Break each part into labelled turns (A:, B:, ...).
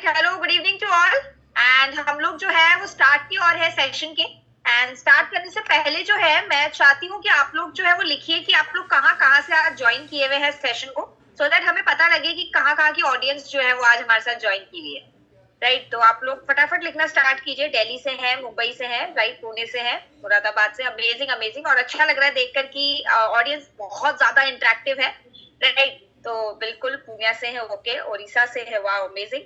A: Hello good evening to all. And हम लोग जो है वो स्टार्ट की और है सेशन के। एंड स्टार्ट करने से पहले जो है मैं चाहती हूँ कि आप लोग जो है वो लिखिए कि आप लोग कहाँ कहाँ से आज ज्वाइन किए हुए हैं सेशन को, सो दैट हमें पता लगे कि कहाँ कहाँ की ऑडियंस जो है वो आज हमारे साथ ज्वाइन की हुई है। राइट, तो आप लोग फटाफट लिखना स्टार्ट कीजिए। दिल्ली से है, मुंबई से है, राइट, पुणे से है, मुरादाबाद से। अमेजिंग अमेजिंग, और अच्छा लग रहा है देखकर कि ऑडियंस बहुत ज्यादा इंटरेक्टिव है। राइट, तो बिल्कुल पुणे से है, ओके, उड़ीसा से है, वाह amazing,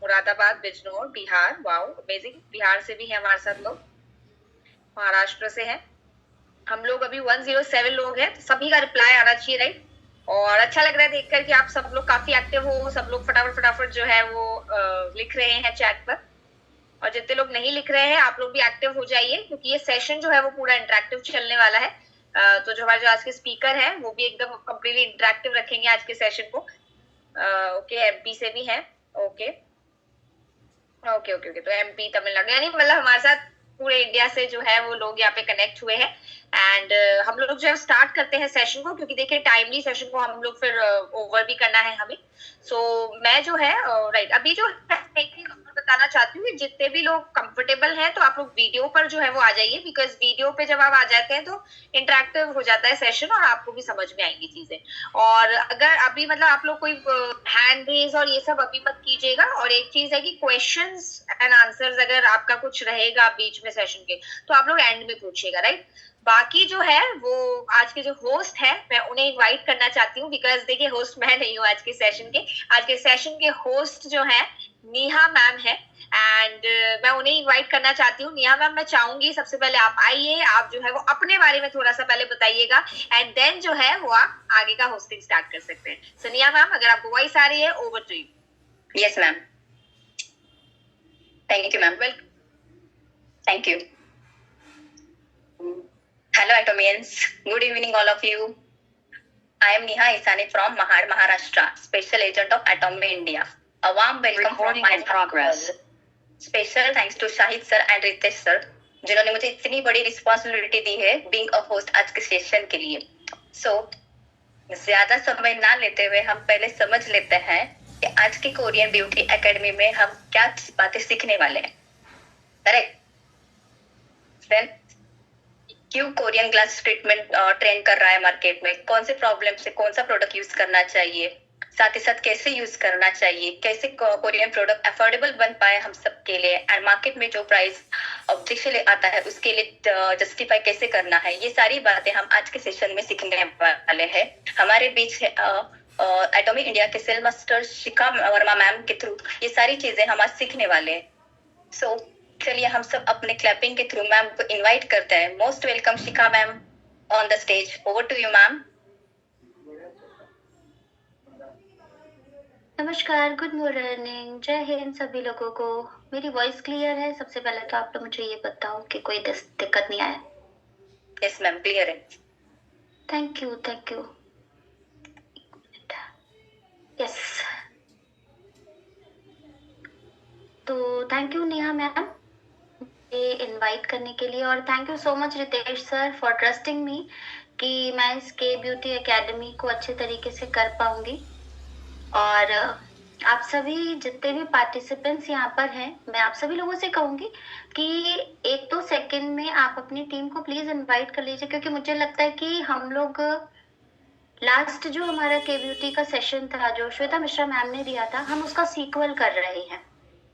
A: Moradabad, Bijnor, Bihar, wow amazing, Bihar से भी है हमारे साथ लोग, महाराष्ट्र से है। हम लोग अभी 107 लोग हैं, तो सभी का रिप्लाई आना चाहिए, राइट। और अच्छा लग रहा है देखकर कि आप सब लोग काफी एक्टिव हो, सब लोग फटाफट फटाफट जो है वो लिख रहे हैं चैट पर। और जितने लोग नहीं लिख रहे हैं आप लोग भी एक्टिव हो जाइए, क्योंकि ये सेशन जो है वो पूरा इंटरेक्टिव चलने वाला है। तो जो हमारे जो आज के स्पीकर हैं वो भी एकदम कम्प्लीटली इंटरेक्टिव रखेंगे आज के सेशन को। ओके, एमपी से भी है, ओके ओके ओके ओके, तो एमपी, तमिलनाडु, यानी मतलब हमारे साथ पूरे इंडिया से जो है वो लोग यहाँ पे कनेक्ट हुए हैं। एंड हम लोग जो है स्टार्ट करते हैं सेशन को, क्योंकि देखिए टाइमली सेशन को हम लोग फिर ओवर भी करना है हमें। सो मैं जो है राइट अभी जो बताना चाहती हूँ कि जितने भी लोग कंफर्टेबल हैं तो आप लोग वीडियो पर जो है वो आ जाइए, बिकॉज वीडियो पे जब आप आ जाते हैं तो इंटरेक्टिव हो जाता है सेशन और आपको भी समझ में आएंगी चीजें। और अगर अभी मतलब आप लोग कोई हैंड रेज और ये सब अभी मत कीजिएगा। और एक चीज है कि क्वेश्चंस एंड आंसर्स अगर आपका कुछ रहेगा बीच में सेशन के तो आप लोग एंड में पूछिएगा, राइट। बाकी जो है वो आज के जो होस्ट है मैं उन्हें इनवाइट करना चाहती हूँ, बिकॉज देखिए होस्ट मैं नहीं हूँ आज के सेशन के। आज के सेशन के होस्ट जो है नेहा मैम है, एंड मैं उन्हें इनवाइट करना चाहती हूँ। नेहा मैम, मैं चाहूंगी सबसे पहले आप आइए, आप जो है वो अपने बारे में थोड़ा सा पहले बताइएगा, एंड देन जो है वो आप आगे का होस्टिंग स्टार्ट कर सकते हैं। सो नेहा मैम, अगर आपको वॉइस आ रही है, over to you.
B: Yes ma'am, thank you ma'am.
A: Welcome.
B: Thank you. Hello Atomians, good evening all of you. I am Neha Isani from Mahad, Maharashtra, Special Agent of Atomy India. A warm welcome from my progress. Special thanks to Shahid sir and Ritesh sir, जिन्होंने मुझे इतनी बड़ी responsibility दी है being a host आज के session के लिए। So ज्यादा समय ना लेते हुए हम पहले समझ लेते हैं कि आज की कोरियन ब्यूटी एकेडमी में हम क्या बातें सीखने वाले हैं। करेक्ट? Then क्यों कोरियन ग्लास ट्रीटमेंट ट्रेंड कर रहा है मार्केट में, कौन से प्रॉब्लम से कौन सा प्रोडक्ट यूज करना चाहिए, साथ ही साथ कैसे यूज करना चाहिए, कैसे कोरियन प्रोडक्ट अफोर्डेबल बन पाए हम सबके लिए, एंड मार्केट में जो प्राइस ऑब्जेक्शन आता है उसके लिए जस्टिफाई कैसे करना है, ये सारी बातें हम आज के सेशन में सीखने वाले हैं। हमारे बीच एटॉमी इंडिया के सेल मास्टर शिखा वर्मा मैम के थ्रू ये सारी चीजें हम आज सीखने वाले हैं। सो चलिए हम सब अपने क्लैपिंग के थ्रू मैम को इनवाइट करते हैं। Most welcome Shikha ma'am on the stage, over to you ma'am.
C: नमस्कार, गुड मॉर्निंग, जय हिंद सभी लोगों को। मेरी वॉइस क्लियर है? सबसे पहले तो आप लोग मुझे ये बताओ कि कोई दिक्कत नहीं आया।
B: यस मैम, क्लियर है।
C: Thank you thank you. Yes, तो thank you Neha ma'am invite करने के लिए, और thank you so much Ritesh sir for trusting me कि मैं इस के ब्यूटी एकेडमी को अच्छे तरीके से कर पाऊंगी। और आप सभी जितने भी पार्टिसिपेंट्स यहाँ पर हैं, मैं आप सभी लोगों से कहूंगी कि 1-2 सेकंड में आप अपनी टीम को प्लीज इनवाइट कर लीजिए, क्योंकि मुझे लगता है कि हम लोग लास्ट जो हमारा के ब्यूटी का सेशन था जो श्वेता मिश्रा मैम ने दिया था, हम उसका सीक्वल कर रहे हैं,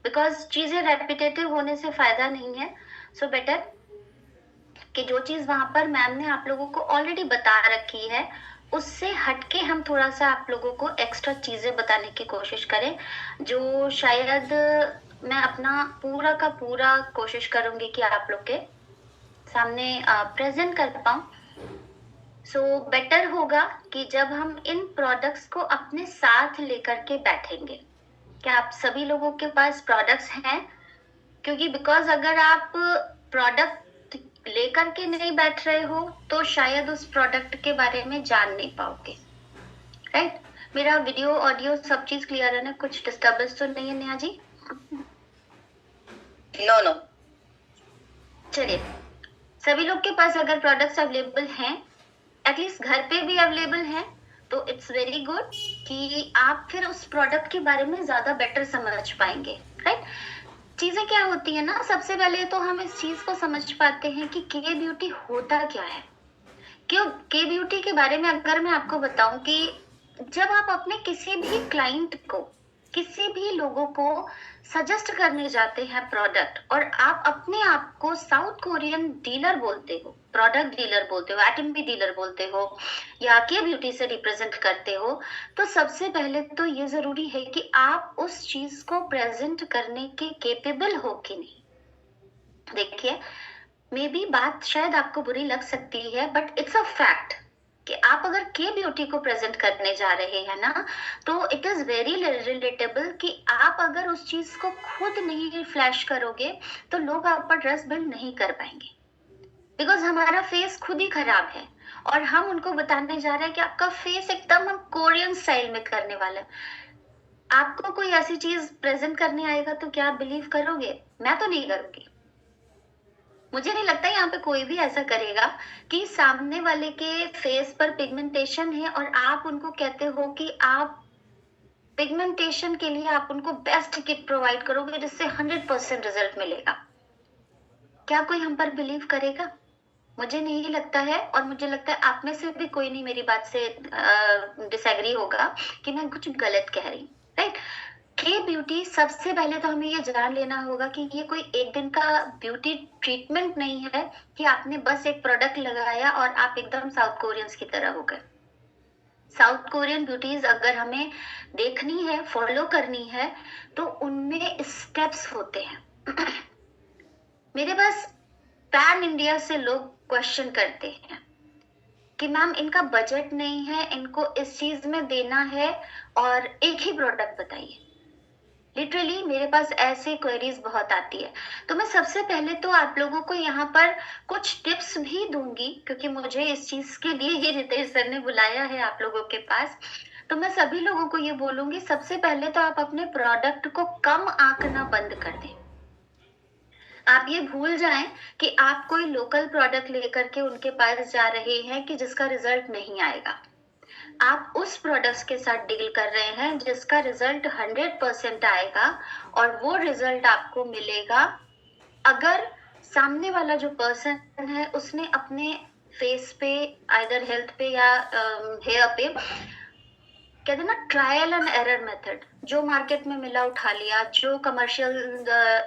C: बिकॉज चीजें रेपिटेटिव होने से फायदा नहीं है। सो बेटर कि जो चीज वहां पर मैम ने आप लोगों को ऑलरेडी बता रखी है उससे हटके हम थोड़ा सा आप लोगों को एक्स्ट्रा चीजें बताने की कोशिश करें, जो शायद मैं अपना पूरा का पूरा कोशिश करूंगी कि आप लोग के सामने प्रेजेंट कर पाऊं। सो बेटर होगा कि जब हम इन प्रोडक्ट्स को अपने साथ लेकर के बैठेंगे। क्या आप सभी लोगों के पास प्रोडक्ट्स हैं? क्योंकि बिकॉज अगर आप प्रोडक्ट लेकर के नहीं बैठ रहे हो तो शायद उस प्रोडक्ट के बारे में जान नहीं पाओगे, राइट? मेरा वीडियो ऑडियो सब चीज क्लियर है ना? कुछ डिस्टर्बेंस तो नहीं है नेहा जी?
B: No no.
C: चलिए, सभी लोग के पास अगर प्रोडक्ट्स अवेलेबल हैं, एटलीस्ट घर पे भी अवेलेबल हैं, तो इट्स वेरी गुड कि आप फिर उस प्रोडक्ट के बारे में ज्यादा बेटर समझ पाएंगे, राइट। चीजें क्या होती है ना, सबसे पहले तो हम इस चीज को समझ पाते हैं कि के ब्यूटी होता क्या है। क्यों के ब्यूटी के बारे में अगर मैं आपको बताऊं कि जब आप अपने किसी भी क्लाइंट को, किसी भी लोगों को सजेस्ट करने जाते हैं प्रोडक्ट, और आप अपने आप को साउथ कोरियन डीलर बोलते हो, प्रोडक्ट डीलर बोलते हो, एटमी डीलर बोलते हो, या के ब्यूटी से रिप्रेजेंट करते हो, तो सबसे पहले तो ये जरूरी है कि आप उस चीज को प्रेजेंट करने के केपेबल हो कि नहीं। देखिए, मे बी बात शायद आपको बुरी लग सकती है, बट इट्स अ फैक्ट कि आप अगर के ब्यूटी को प्रेजेंट करने जा रहे हैं ना, तो इट इज वेरी रिलेटेबल कि आप अगर उस चीज को खुद नहीं फ्लैश करोगे तो लोग आप पर ट्रस्ट बिल्ड नहीं कर पाएंगे, बिकॉज हमारा फेस खुद ही खराब है और हम उनको बताने जा रहे हैं कि आपका फेस एकदम हम कोरियन स्टाइल में करने वाले हैं। आपको कोई ऐसी चीज प्रेजेंट करने आएगा तो क्या आप बिलीव करोगे? मैं तो नहीं करूंगी। मुझे नहीं लगता यहाँ पे कोई भी ऐसा करेगा कि सामने वाले के फेस पर पिगमेंटेशन है और आप उनको कहते हो कि आप पिगमेंटेशन के लिए आप उनको बेस्ट किट प्रोवाइड करोगे जिससे 100% रिजल्ट मिलेगा। क्या कोई हम पर बिलीव करेगा? मुझे नहीं लगता है, और मुझे लगता है आप में से भी कोई नहीं मेरी बात से डिसएग्री होगा कि मैं कुछ गलत कह रही हूँ, राइट। के ब्यूटी, सबसे पहले तो हमें ये जान लेना होगा कि ये कोई एक दिन का ब्यूटी ट्रीटमेंट नहीं है कि आपने बस एक प्रोडक्ट लगाया और आप एकदम साउथ कोरियंस की तरह हो गए। साउथ कोरियन ब्यूटीज अगर हमें देखनी है, फॉलो करनी है, तो उनमें स्टेप्स होते हैं। मेरे पास पैन इंडिया से लोग क्वेश्चन करते हैं कि मैम इनका बजट नहीं है, इनको इस चीज में देना है और एक ही प्रोडक्ट बताइए। लिटरली मेरे पास ऐसे क्वेरीज बहुत आती है। तो मैं सबसे पहले तो आप लोगों को यहाँ पर कुछ टिप्स भी दूंगी, क्योंकि मुझे इस चीज के लिए ही रितेश सर ने बुलाया है आप लोगों के पास। तो मैं सभी लोगों को ये बोलूंगी, सबसे पहले तो आप अपने प्रोडक्ट को कम आंकना बंद कर दें। आप ये भूल जाएं कि आप कोई लोकल प्रोडक्ट लेकर के उनके पास जा रहे हैं कि जिसका रिजल्ट नहीं आएगा। आप उस प्रोडक्ट्स के साथ डील कर रहे हैं जिसका रिजल्ट 100% आएगा, और वो रिजल्ट आपको मिलेगा अगर सामने वाला जो पर्सन है उसने अपने फेस पे, आइदर हेल्थ पे या हेयर पे, कहते ना ट्रायल एंड एरर मेथड, जो मार्केट में मिला उठा लिया, जो कमर्शियल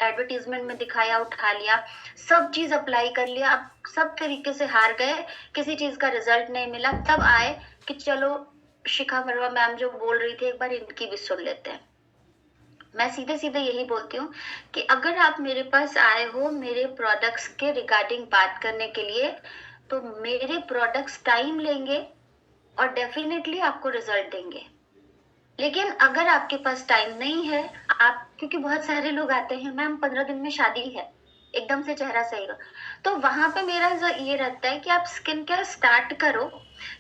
C: एडवर्टीजमेंट में दिखाया उठा लिया, सब चीज अप्लाई कर लिया, अब सब तरीके से हार गए, किसी चीज का रिजल्ट नहीं मिला, तब आए कि चलो शिखा वर्मा मैम जो बोल रही थी एक बार इनकी भी सुन लेते हैं। मैं सीधे सीधे यही बोलती हूँ कि अगर आप मेरे पास आए हो मेरे प्रोडक्ट्स के रिगार्डिंग बात करने के लिए, तो मेरे प्रोडक्ट्स टाइम लेंगे और डेफिनेटली आपको रिजल्ट देंगे। लेकिन अगर आपके पास टाइम नहीं है, आप, क्योंकि बहुत सारे लोग आते हैं मैम 15 दिन में शादी है, एकदम से चेहरा सही हो, तो वहां पे मेरा ये रहता है कि आप स्किन केयर स्टार्ट करो,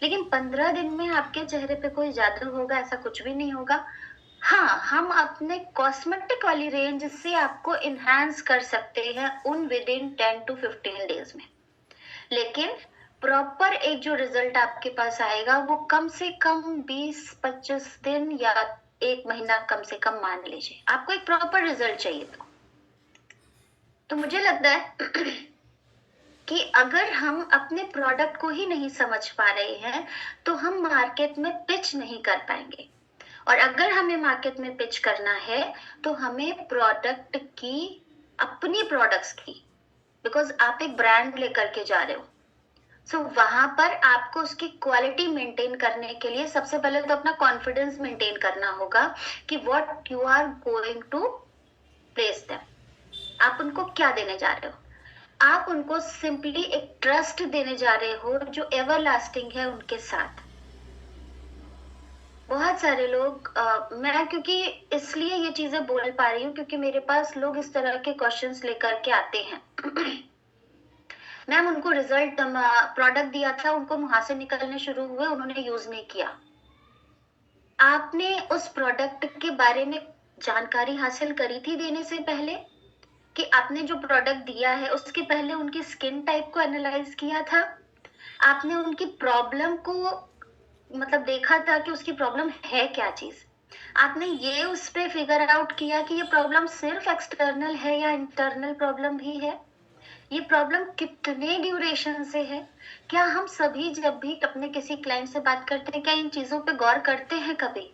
C: लेकिन 15 दिन में आपके चेहरे पे कोई जादू होगा ऐसा कुछ भी नहीं होगा। हाँ, हम अपने कॉस्मेटिक वाली रेंज से आपको इनहेंस कर सकते हैं उन विद इन 10 to 15 डेज में, लेकिन प्रॉपर एक जो रिजल्ट आपके पास आएगा वो कम से कम 20-25 दिन या 1 महीना कम से कम मान लीजिए, आपको एक प्रॉपर रिजल्ट चाहिए। तो मुझे लगता है कि अगर हम अपने प्रोडक्ट को ही नहीं समझ पा रहे हैं तो हम मार्केट में पिच नहीं कर पाएंगे, और अगर हमें मार्केट में पिच करना है तो हमें प्रोडक्ट की, अपनी प्रोडक्ट्स की, बिकॉज आप एक ब्रांड लेकर के जा रहे हो, सो वहां पर आपको उसकी क्वालिटी मेंटेन करने के लिए सबसे पहले तो अपना कॉन्फिडेंस मेंटेन करना होगा कि what you are going to place them, आप उनको क्या देने जा रहे हो। आप उनको सिंपली एक ट्रस्ट देने जा रहे हो जो एवर लास्टिंग है उनके साथ। बहुत सारे लोग मैं क्योंकि इसलिए ये चीजें बोल पा रही हूँ क्योंकि मेरे पास लोग इस तरह के क्वेश्चंस लेकर के आते हैं। मैम उनको रिजल्ट, प्रोडक्ट दिया था, उनको मुहासे निकलने शुरू हुए, उन्होंने यूज नहीं किया। आपने उस प्रोडक्ट के बारे में जानकारी हासिल करी थी देने से पहले, कि आपने जो प्रोडक्ट दिया है उसके पहले उनकी स्किन टाइप को एनालाइज किया था, आपने उनकी प्रॉब्लम को मतलब देखा था कि उसकी प्रॉब्लम है क्या चीज, आपने ये उस पे फिगर आउट किया कि ये प्रॉब्लम सिर्फ एक्सटर्नल है या इंटरनल प्रॉब्लम भी है, ये प्रॉब्लम कितने ड्यूरेशन से है, क्या हम सभी जब भी अपने किसी क्लाइंट से बात करते हैं क्या इन चीजों पे गौर करते हैं कभी?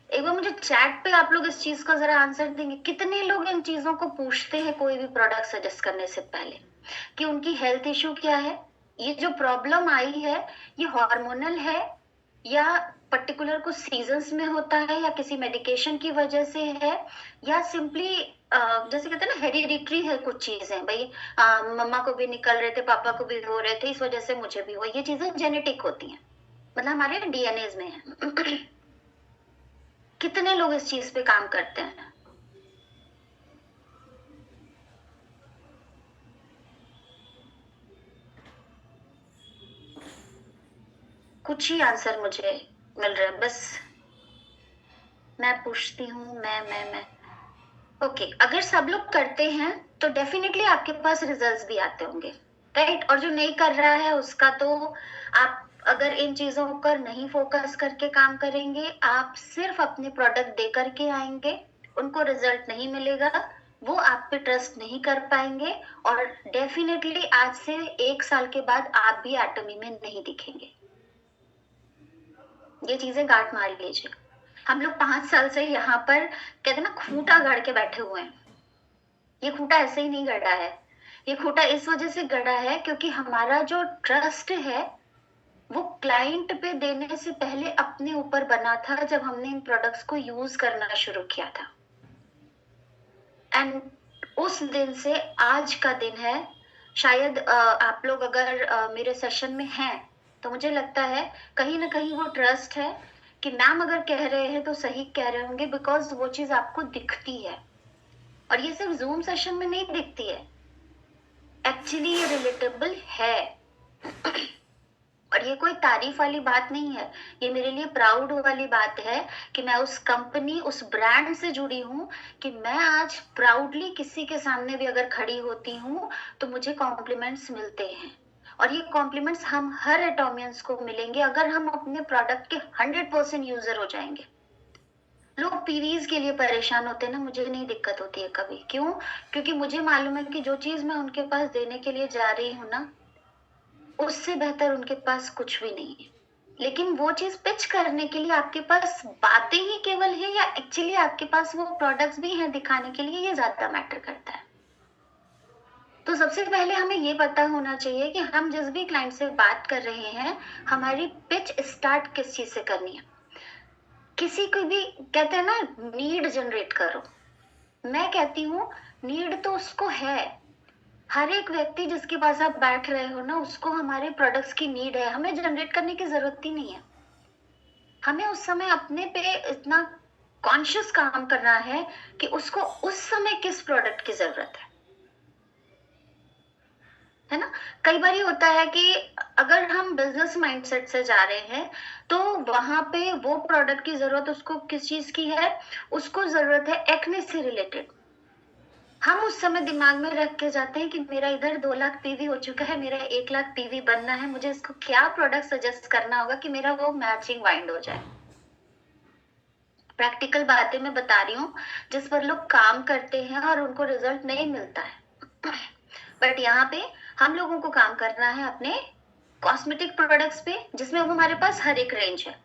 C: एक बार मुझे चैट पे आप लोग इस चीज का जरा आंसर देंगे, कितने लोग इन चीजों को पूछते हैं कोई भी प्रोडक्ट सजेस्ट करने से पहले कि उनकी हेल्थ इश्यू क्या है, ये जो प्रॉब्लम आई है ये हार्मोनल है या पर्टिकुलर कुछ सीजन्स में होता है या किसी मेडिकेशन की वजह से है या सिंपली जैसे कहते हैं ना हेरिडिटरी है, कुछ चीजें भाई मम्मा को भी निकल रहे थे, पापा को भी हो रहे थे, इस वजह से मुझे भी हुआ, ये चीजें जेनेटिक होती हैं, मतलब हमारे डीएनए में है। कितने लोग इस चीज पे काम करते हैं? कुछ ही आंसर मुझे मिल रहा है, बस मैं पूछती हूँ मैं ओके अगर सब लोग करते हैं तो डेफिनेटली आपके पास रिजल्ट्स भी आते होंगे, राइट? और जो नहीं कर रहा है उसका तो आप अगर इन चीजों पर नहीं फोकस करके काम करेंगे, आप सिर्फ अपने प्रोडक्ट दे करके आएंगे, उनको रिजल्ट नहीं मिलेगा, वो आप पे ट्रस्ट नहीं कर पाएंगे और डेफिनेटली आज से 1 साल के बाद आप भी एटमी में नहीं दिखेंगे। ये चीजें गांठ मार लीजिए। हम लोग 5 साल से यहाँ पर कहते हैं ना खूंटा गाड़ के बैठे हुए हैं। ये खूंटा ऐसे ही नहीं गड़ा है, ये खूंटा इस वजह से गड़ा है क्योंकि हमारा जो ट्रस्ट है वो क्लाइंट पे देने से पहले अपने ऊपर बना था जब हमने इन प्रोडक्ट्स को यूज करना शुरू किया था। एंड उस दिन से आज का दिन है, शायद आप लोग अगर मेरे सेशन में हैं तो मुझे लगता है कहीं ना कहीं वो ट्रस्ट है कि मैम अगर कह रहे हैं तो सही कह रहे होंगे, बिकॉज वो चीज आपको दिखती है और ये सिर्फ जूम सेशन में नहीं दिखती है, एक्चुअली ये रिलेटेबल है। और ये कोई तारीफ वाली बात नहीं है, ये मेरे लिए प्राउड वाली बात है कि मैं उस कंपनी उस ब्रांड से जुड़ी हूँ कि मैं आज प्राउडली किसी के सामने भी अगर खड़ी होती हूँ तो मुझे कॉम्प्लीमेंट्स मिलते हैं और ये कॉम्प्लीमेंट्स हम हर एटोमियंस को मिलेंगे अगर हम अपने प्रोडक्ट के 100% यूजर हो जाएंगे। लोग पीवीज के लिए परेशान होते हैं ना, मुझे नहीं दिक्कत होती है कभी। क्यों? क्योंकि मुझे मालूम है कि जो चीज मैं उनके पास देने के लिए जा रही हूँ ना उससे बेहतर उनके पास कुछ भी नहीं है, लेकिन वो चीज पिच करने के लिए आपके पास बातें ही केवल है या एक्चुअली आपके पास वो प्रोडक्ट्स भी हैं दिखाने के लिए, ये ज्यादा मैटर करता है। तो सबसे पहले हमें ये पता होना चाहिए कि हम जिस भी क्लाइंट से बात कर रहे हैं हमारी पिच स्टार्ट किस चीज से करनी है। किसी को भी कहते हैं ना नीड जनरेट करो, मैं कहती हूँ नीड तो उसको है, हर एक व्यक्ति जिसके पास आप बैठ रहे हो ना उसको हमारे प्रोडक्ट्स की नीड है, हमें जनरेट करने की जरूरत ही नहीं है। हमें उस समय अपने पे इतना कॉन्शियस काम करना है कि उसको उस समय किस प्रोडक्ट की जरूरत है ना। कई बार ये होता है कि अगर हम बिजनेस माइंडसेट से जा रहे हैं तो वहां पे वो प्रोडक्ट की जरूरत उसको किस चीज की है, उसको जरूरत है एक्ने से रिलेटेड। हम उस समय दिमाग में रख के जाते हैं कि मेरा इधर 2 लाख पीवी हो चुका है, मेरा 1 लाख पीवी बनना है, मुझे इसको क्या प्रोडक्ट सजेस्ट करना होगा कि मेरा वो मैचिंग वाइंड हो जाए। प्रैक्टिकल बातें मैं बता रही हूँ जिस पर लोग काम करते हैं और उनको रिजल्ट नहीं मिलता है। बट यहाँ पे हम लोगों को काम करना है अपने कॉस्मेटिक प्रोडक्ट्स पे जिसमें अब हमारे पास हर एक रेंज है।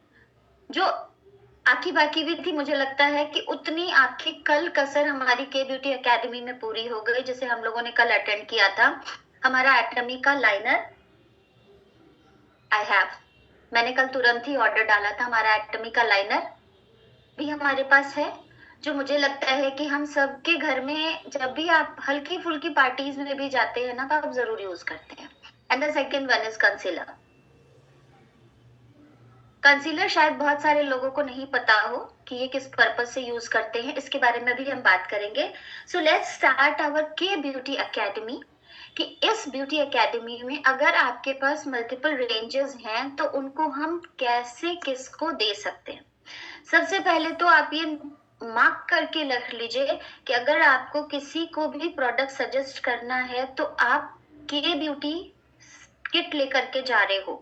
C: जो आखी बाकी भी थी, मुझे लगता है कि उतनी आखी कल कसर हमारी के ब्यूटी एकेडमी में पूरी हो गई, जिसे हम लोगों ने कल अटेंड किया था। हमारा एटमी का लाइनर मैंने कल तुरंत ही ऑर्डर डाला था, हमारा एटमी का लाइनर भी हमारे पास है, जो मुझे लगता है कि हम सबके घर में जब भी आप हल्की फुल्की पार्टीज में भी जाते हैं ना तो आप जरूर यूज करते हैं। And the second one is concealer. Concealer शायद बहुत सारे लोगों को नहीं पता हो कि ये किस पर्पज से यूज करते हैं, इसके बारे में भी हम बात करेंगे। सो लेट्स स्टार्ट आवर के ब्यूटी एकेडमी कि इस ब्यूटी एकेडमी में अगर आपके पास मल्टीपल रेंजेस हैं तो उनको हम कैसे किसको दे सकते हैं। सबसे पहले तो आप ये मार्क करके रख लीजिए कि अगर आपको किसी को भी प्रोडक्ट सजेस्ट करना है तो आप के ब्यूटी किट लेकर के जा रहे हो।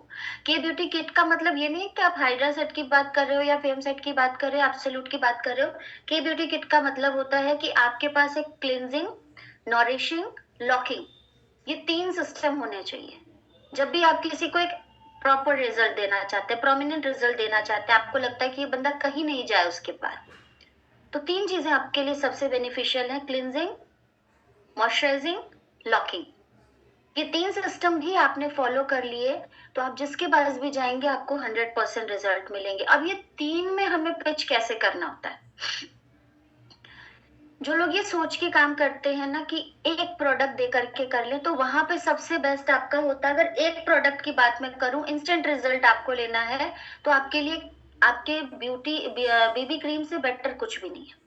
C: के ब्यूटी किट का मतलब ये नहीं है कि आप हाइड्रा सेट की बात कर रहे हो या फेम सेट की बात कर रहे हो, एब्सोल्यूट की बात कर रहे हो। के ब्यूटी किट का मतलब होता है कि आपके पास एक क्लिनजिंग, नॉरिशिंग, लॉकिंग, ये 3 सिस्टम होने चाहिए। जब भी आप किसी को एक प्रॉपर रिजल्ट देना चाहते हैं, प्रोमिनेंट रिजल्ट देना चाहते हैं, आपको लगता है कि ये बंदा कहीं नहीं जाए उसके पास, तो 3 चीजें आपके लिए सबसे बेनिफिशियल है, क्लिनजिंग, मॉइस्चराइजिंग, लॉकिंग। ये 3 सिस्टम भी आपने फॉलो कर लिए तो आप जिसके पास भी जाएंगे आपको 100% रिजल्ट मिलेंगे। अब ये 3 में हमें पिच कैसे करना होता है, जो लोग ये सोच के काम करते हैं ना कि एक प्रोडक्ट दे करके कर ले, तो वहां पे सबसे बेस्ट आपका होता है, अगर एक प्रोडक्ट की बात मैं करूं, इंस्टेंट रिजल्ट आपको लेना है तो आपके लिए आपके बीबी क्रीम से बेटर कुछ भी नहीं है।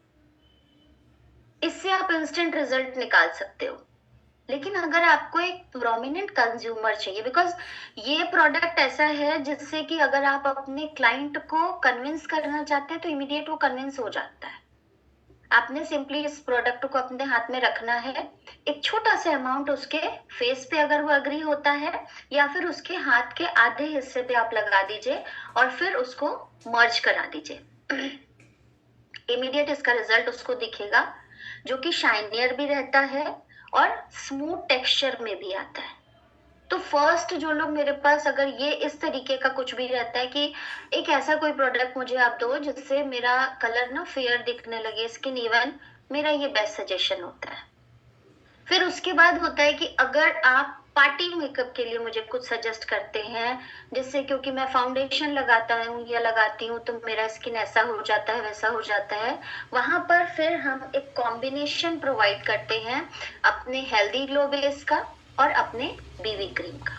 C: इससे आप इंस्टेंट रिजल्ट निकाल सकते हो। लेकिन अगर आपको एक प्रोमिनेंट कंज्यूमर चाहिए, बिकॉज ये प्रोडक्ट ऐसा है जिससे कि अगर आप अपने क्लाइंट को कन्विंस करना चाहते हैं तो इमीडिएट वो कन्विंस हो जाता है। आपने सिंपली इस प्रोडक्ट को अपने हाथ में रखना है, एक छोटा सा अमाउंट उसके फेस पे अगर वो अग्री होता है या फिर उसके हाथ के आधे हिस्से पे आप लगा दीजिए और फिर उसको मर्ज करा दीजिए। इमीडिएट इसका रिजल्ट उसको दिखेगा, जो कि शाइनियर भी रहता है और स्मूथ टेक्सचर में भी आता है। तो फर्स्ट जो लोग मेरे पास अगर ये इस तरीके का कुछ भी रहता है कि एक ऐसा कोई प्रोडक्ट मुझे आप दो जिससे मेरा कलर ना फेयर दिखने लगे, स्किन इवन, मेरा ये बेस्ट सजेशन होता है। फिर उसके बाद होता है कि अगर आप पार्टी मेकअप के लिए मुझे कुछ सजेस्ट करते हैं, जिससे क्योंकि मैं फाउंडेशन लगाता हूँ या लगाती हूँ तो मेरा स्किन ऐसा हो जाता है वैसा हो जाता है, वहां पर फिर हम एक कॉम्बिनेशन प्रोवाइड करते हैं अपने हेल्दी ग्लो बेस का और अपने बीबी क्रीम का।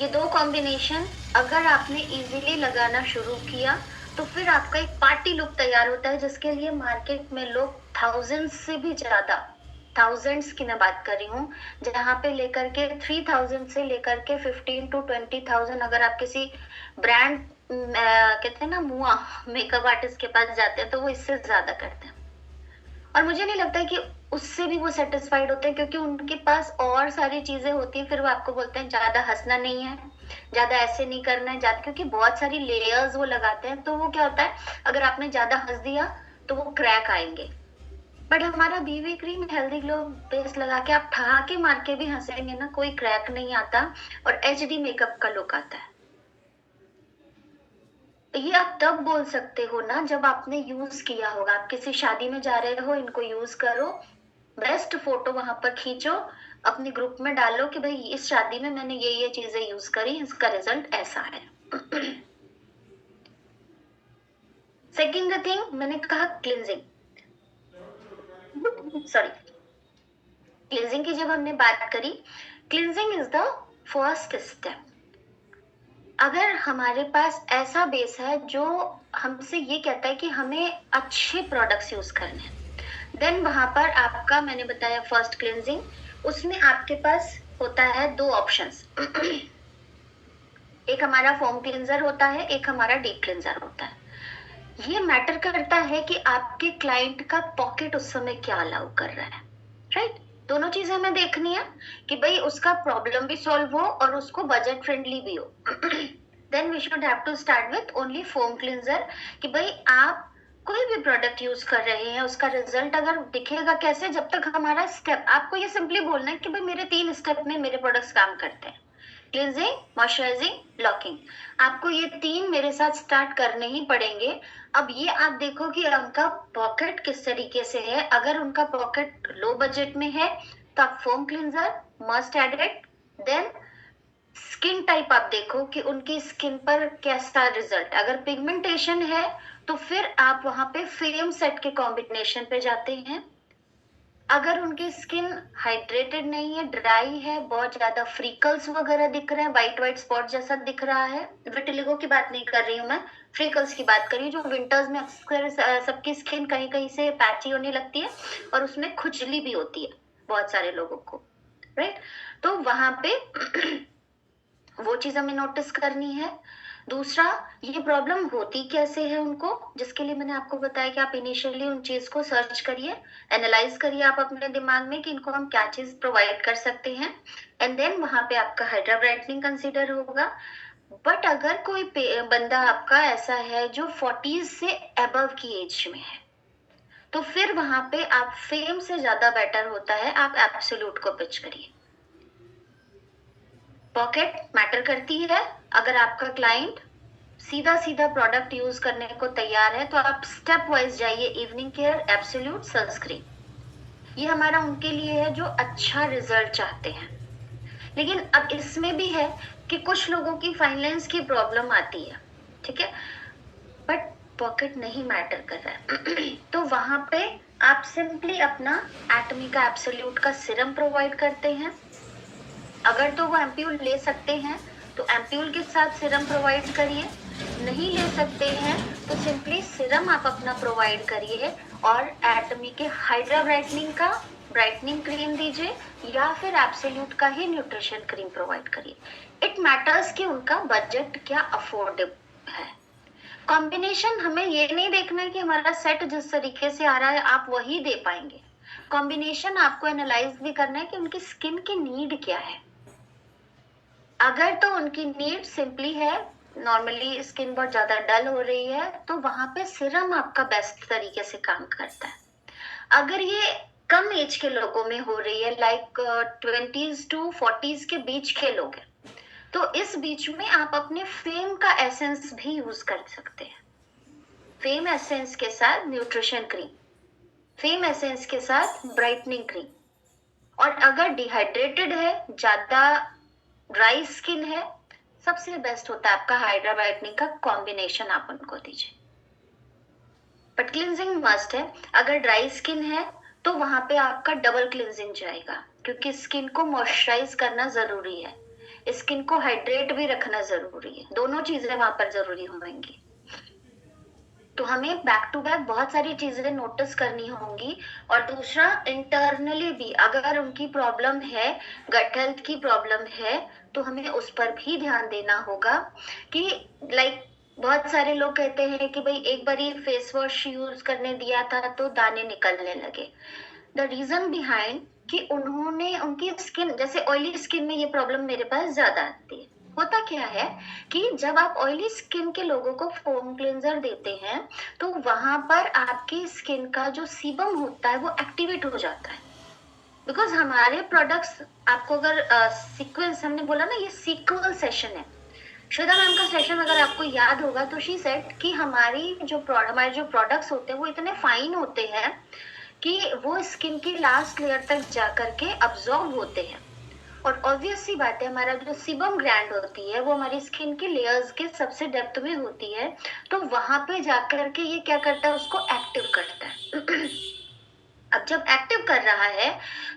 C: ये 2 कॉम्बिनेशन अगर आपने इजीली लगाना शुरू किया तो फिर आपका एक पार्टी लुक तैयार होता है, जिसके लिए मार्केट में लोग थाउजेंड्स से भी ज्यादा, थाउजेंड्स की मैं बात कर रही हूँ, जहाँ पे लेकर के 3000 से लेकर के 15 to 20,000, अगर आप किसी ब्रांड कहते हैं ना मुआ मेकअप आर्टिस्ट के पास जाते हैं तो वो इससे ज्यादा करते हैं। और मुझे नहीं लगता है कि उससे भी वो सेटिस्फाइड होते हैं, क्योंकि उनके पास और सारी चीजें होती हैं। फिर वो आपको बोलते हैं ज्यादा हंसना नहीं है, ज्यादा ऐसे नहीं करना है, ज्यादा, क्योंकि बहुत सारी लेयर्स वो लगाते हैं। तो वो क्या होता है, अगर आपने ज्यादा हंस दिया तो वो क्रैक आएंगे। बट हमारा BB cream healthy glow base लगा के आप ठहाके मार के भी हंसेंगे ना, कोई क्रैक नहीं आता और एचडी मेकअप का लुक आता है। ये आप तब बोल सकते हो ना जब आपने यूज किया होगा। आप किसी शादी में जा रहे हो, इनको यूज करो, बेस्ट फोटो वहां पर खींचो, अपने ग्रुप में डालो कि भाई इस शादी में मैंने ये चीजें यूज करी, इसका रिजल्ट ऐसा है। सेकेंड थिंग मैंने कहा क्लिनजिंग, सॉरी, क्लिनजिंग की जब हमने बात करी, cleansing is the first step. अगर हमारे पास ऐसा बेस है जो हमसे ये कहता है कि हमें अच्छे प्रोडक्ट्स यूज करने हैं, देन वहां पर आपका, मैंने बताया फर्स्ट क्लिनजिंग, उसमें आपके पास होता है 2 ऑप्शंस। एक हमारा फोम क्लिनजर होता है, एक हमारा डीप क्लिनजर होता है। ये मैटर करता है कि आपके क्लाइंट का पॉकेट उस समय क्या अलाउ कर रहा है, राइट? दोनों चीजें हमें देखनी है कि भाई उसका प्रॉब्लम भी सॉल्व हो और उसको बजट फ्रेंडली भी हो। Then we should have to start with only foam cleanser, कि भाई आप कोई भी प्रोडक्ट यूज कर रहे हैं उसका रिजल्ट अगर दिखेगा कैसे, जब तक हमारा स्टेप, आपको ये सिंपली बोलना है कि भाई मेरे 3 स्टेप में मेरे प्रोडक्ट्स काम करते हैं, क्लिनजिंग, मॉइस्चराइजिंग, लॉकिंग। आपको ये 3 मेरे साथ स्टार्ट करने ही पड़ेंगे। अब ये आप देखो कि उनका पॉकेट किस तरीके से है। अगर उनका पॉकेट लो बजट में है तो आप foam cleanser must add it. Then skin type आप देखो कि उनकी स्किन पर कैसा रिजल्ट, अगर पिगमेंटेशन है तो फिर आप वहां पे फेम सेट के कॉम्बिनेशन पे जाते हैं। अगर उनकी स्किन हाइड्रेटेड नहीं है, ड्राई है, बहुत ज्यादा फ्रीकल्स वगैरह दिख रहे हैं, व्हाइट स्पॉट जैसा दिख रहा है, विटिलिगो की बात नहीं कर रही हूँ मैं, फ्रीकल्स की बात कर रही हूँ, जो विंटर्स में अक्सर सबकी स्किन कहीं कहीं से पैची होने लगती है और उसमें खुजली भी होती है बहुत सारे लोगों को, राइट? तो वहां पे वो चीज हमें नोटिस करनी है। दूसरा, ये प्रॉब्लम होती कैसे है उनको, जिसके लिए मैंने आपको बताया कि आप इनिशियली उन चीज को सर्च करिए, एनालाइज करिए आप अपने दिमाग में कि इनको हम क्या चीज प्रोवाइड कर सकते हैं, एंड देन वहां पे आपका हाइड्रा ब्राइटनिंग कंसिडर होगा। बट अगर कोई बंदा आपका ऐसा है जो 40s से अबव की एज में है, तो फिर वहां पे आप फेम से ज्यादा बेटर होता है आप एब्सोल्यूट को पिच करिए। पॉकेट मैटर करती है। अगर आपका क्लाइंट सीधा सीधा प्रोडक्ट यूज करने को तैयार है तो आप स्टेप वाइज जाइए, इवनिंग केयर, एब्सोल्यूट, सनस्क्रीन। ये हमारा उनके लिए है जो अच्छा रिजल्ट चाहते हैं। लेकिन अब इसमें भी है कि कुछ लोगों की फाइनेंस की प्रॉब्लम आती है, ठीक है, बट पॉकेट नहीं मैटर कर रहा है तो वहां पे आप सिंपली अपना एटमी का एब्सोल्यूट का सिरम प्रोवाइड करते हैं। अगर तो वो एम्प्यूल ले सकते हैं तो एम्प्यूल के साथ सिरम प्रोवाइड करिए, नहीं ले सकते हैं तो सिंपली सिरम आप अपना प्रोवाइड करिए और एटमी के हाइड्रा ब्राइटनिंग का ब्राइटनिंग क्रीम दीजिए या फिर एब्सोल्यूट का ही न्यूट्रिशन क्रीम प्रोवाइड करिए। इट मैटर्स कि उनका बजट क्या अफोर्डेबल है। कॉम्बिनेशन हमें ये नहीं देखना है कि हमारा सेट जिस तरीके से आ रहा है आप वही दे पाएंगे। कॉम्बिनेशन आपको एनालाइज भी करना है कि उनकी स्किन की नीड क्या है। अगर तो उनकी नीड सिंपली है, नॉर्मली स्किन बहुत ज्यादा डल हो रही है, तो वहां पे सिरम आपका बेस्ट तरीके से काम करता है। अगर ये कम एज के लोगों में हो रही है, लाइक 20s to 40s के बीच के लोग हैं, तो इस बीच में आप अपने फेम का एसेंस भी यूज कर सकते हैं। फेम एसेंस के साथ न्यूट्रिशन क्रीम, फेम एसेंस के साथ ब्राइटनिंग क्रीम, और अगर डिहाइड्रेटेड है, ज्यादा ड्राई स्किन है, सबसे बेस्ट होता है आपका हाइड्रा ब्राइटनिंग का कॉम्बिनेशन आप उनको दीजिए। बट क्लिनजिंग मस्ट है। अगर ड्राई स्किन है तो वहां पे आपका डबल क्लिनजिंग जाएगा, क्योंकि स्किन को मॉइस्चराइज करना जरूरी है, स्किन को हाइड्रेट भी रखना जरूरी है, दोनों चीजें वहां पर जरूरी होंगी। तो हमें बैक टू बैक बहुत सारी चीजें नोटिस करनी होंगी। और दूसरा, इंटरनली भी अगर उनकी प्रॉब्लम है, गट हेल्थ की प्रॉब्लम है, तो हमें उस पर भी ध्यान देना होगा कि लाइक बहुत सारे लोग कहते हैं कि भाई एक बार ही फेस वॉश यूज करने दिया था तो दाने निकलने लगे। द रीजन बिहाइंड कि उन्होंने उनकी स्किन, जैसे ऑयली स्किन में ये प्रॉब्लम मेरे पास ज्यादा आती है। होता क्या है कि जब आप ऑयली स्किन के लोगों को फोम क्लींजर देते हैं तो वहां पर आपकी स्किन का जो सीबम होता है वो एक्टिवेट हो जाता है। बिकॉज हमारे प्रोडक्ट्स, आपको अगर सीक्वेंस हमने बोला ना, ये सीक्वल सेशन है। श्वेता मैम का सेशन अगर आपको याद होगा तो शी सेड कि हमारे जो प्रोडक्ट्स होते हैं वो इतने फाइन होते हैं कि वो स्किन की लास्ट लेयर तक जा करके अब्सॉर्ब होते हैं। और ऑब्वियस सी बात है, हमारा जो सीबम ग्लैंड होती है वो हमारी स्किन की लेयर्स के सबसे डेप्थ में होती है, तो वहां पे जाकर के ये क्या करता है, उसको एक्टिव करता है अब जब एक्टिव कर रहा है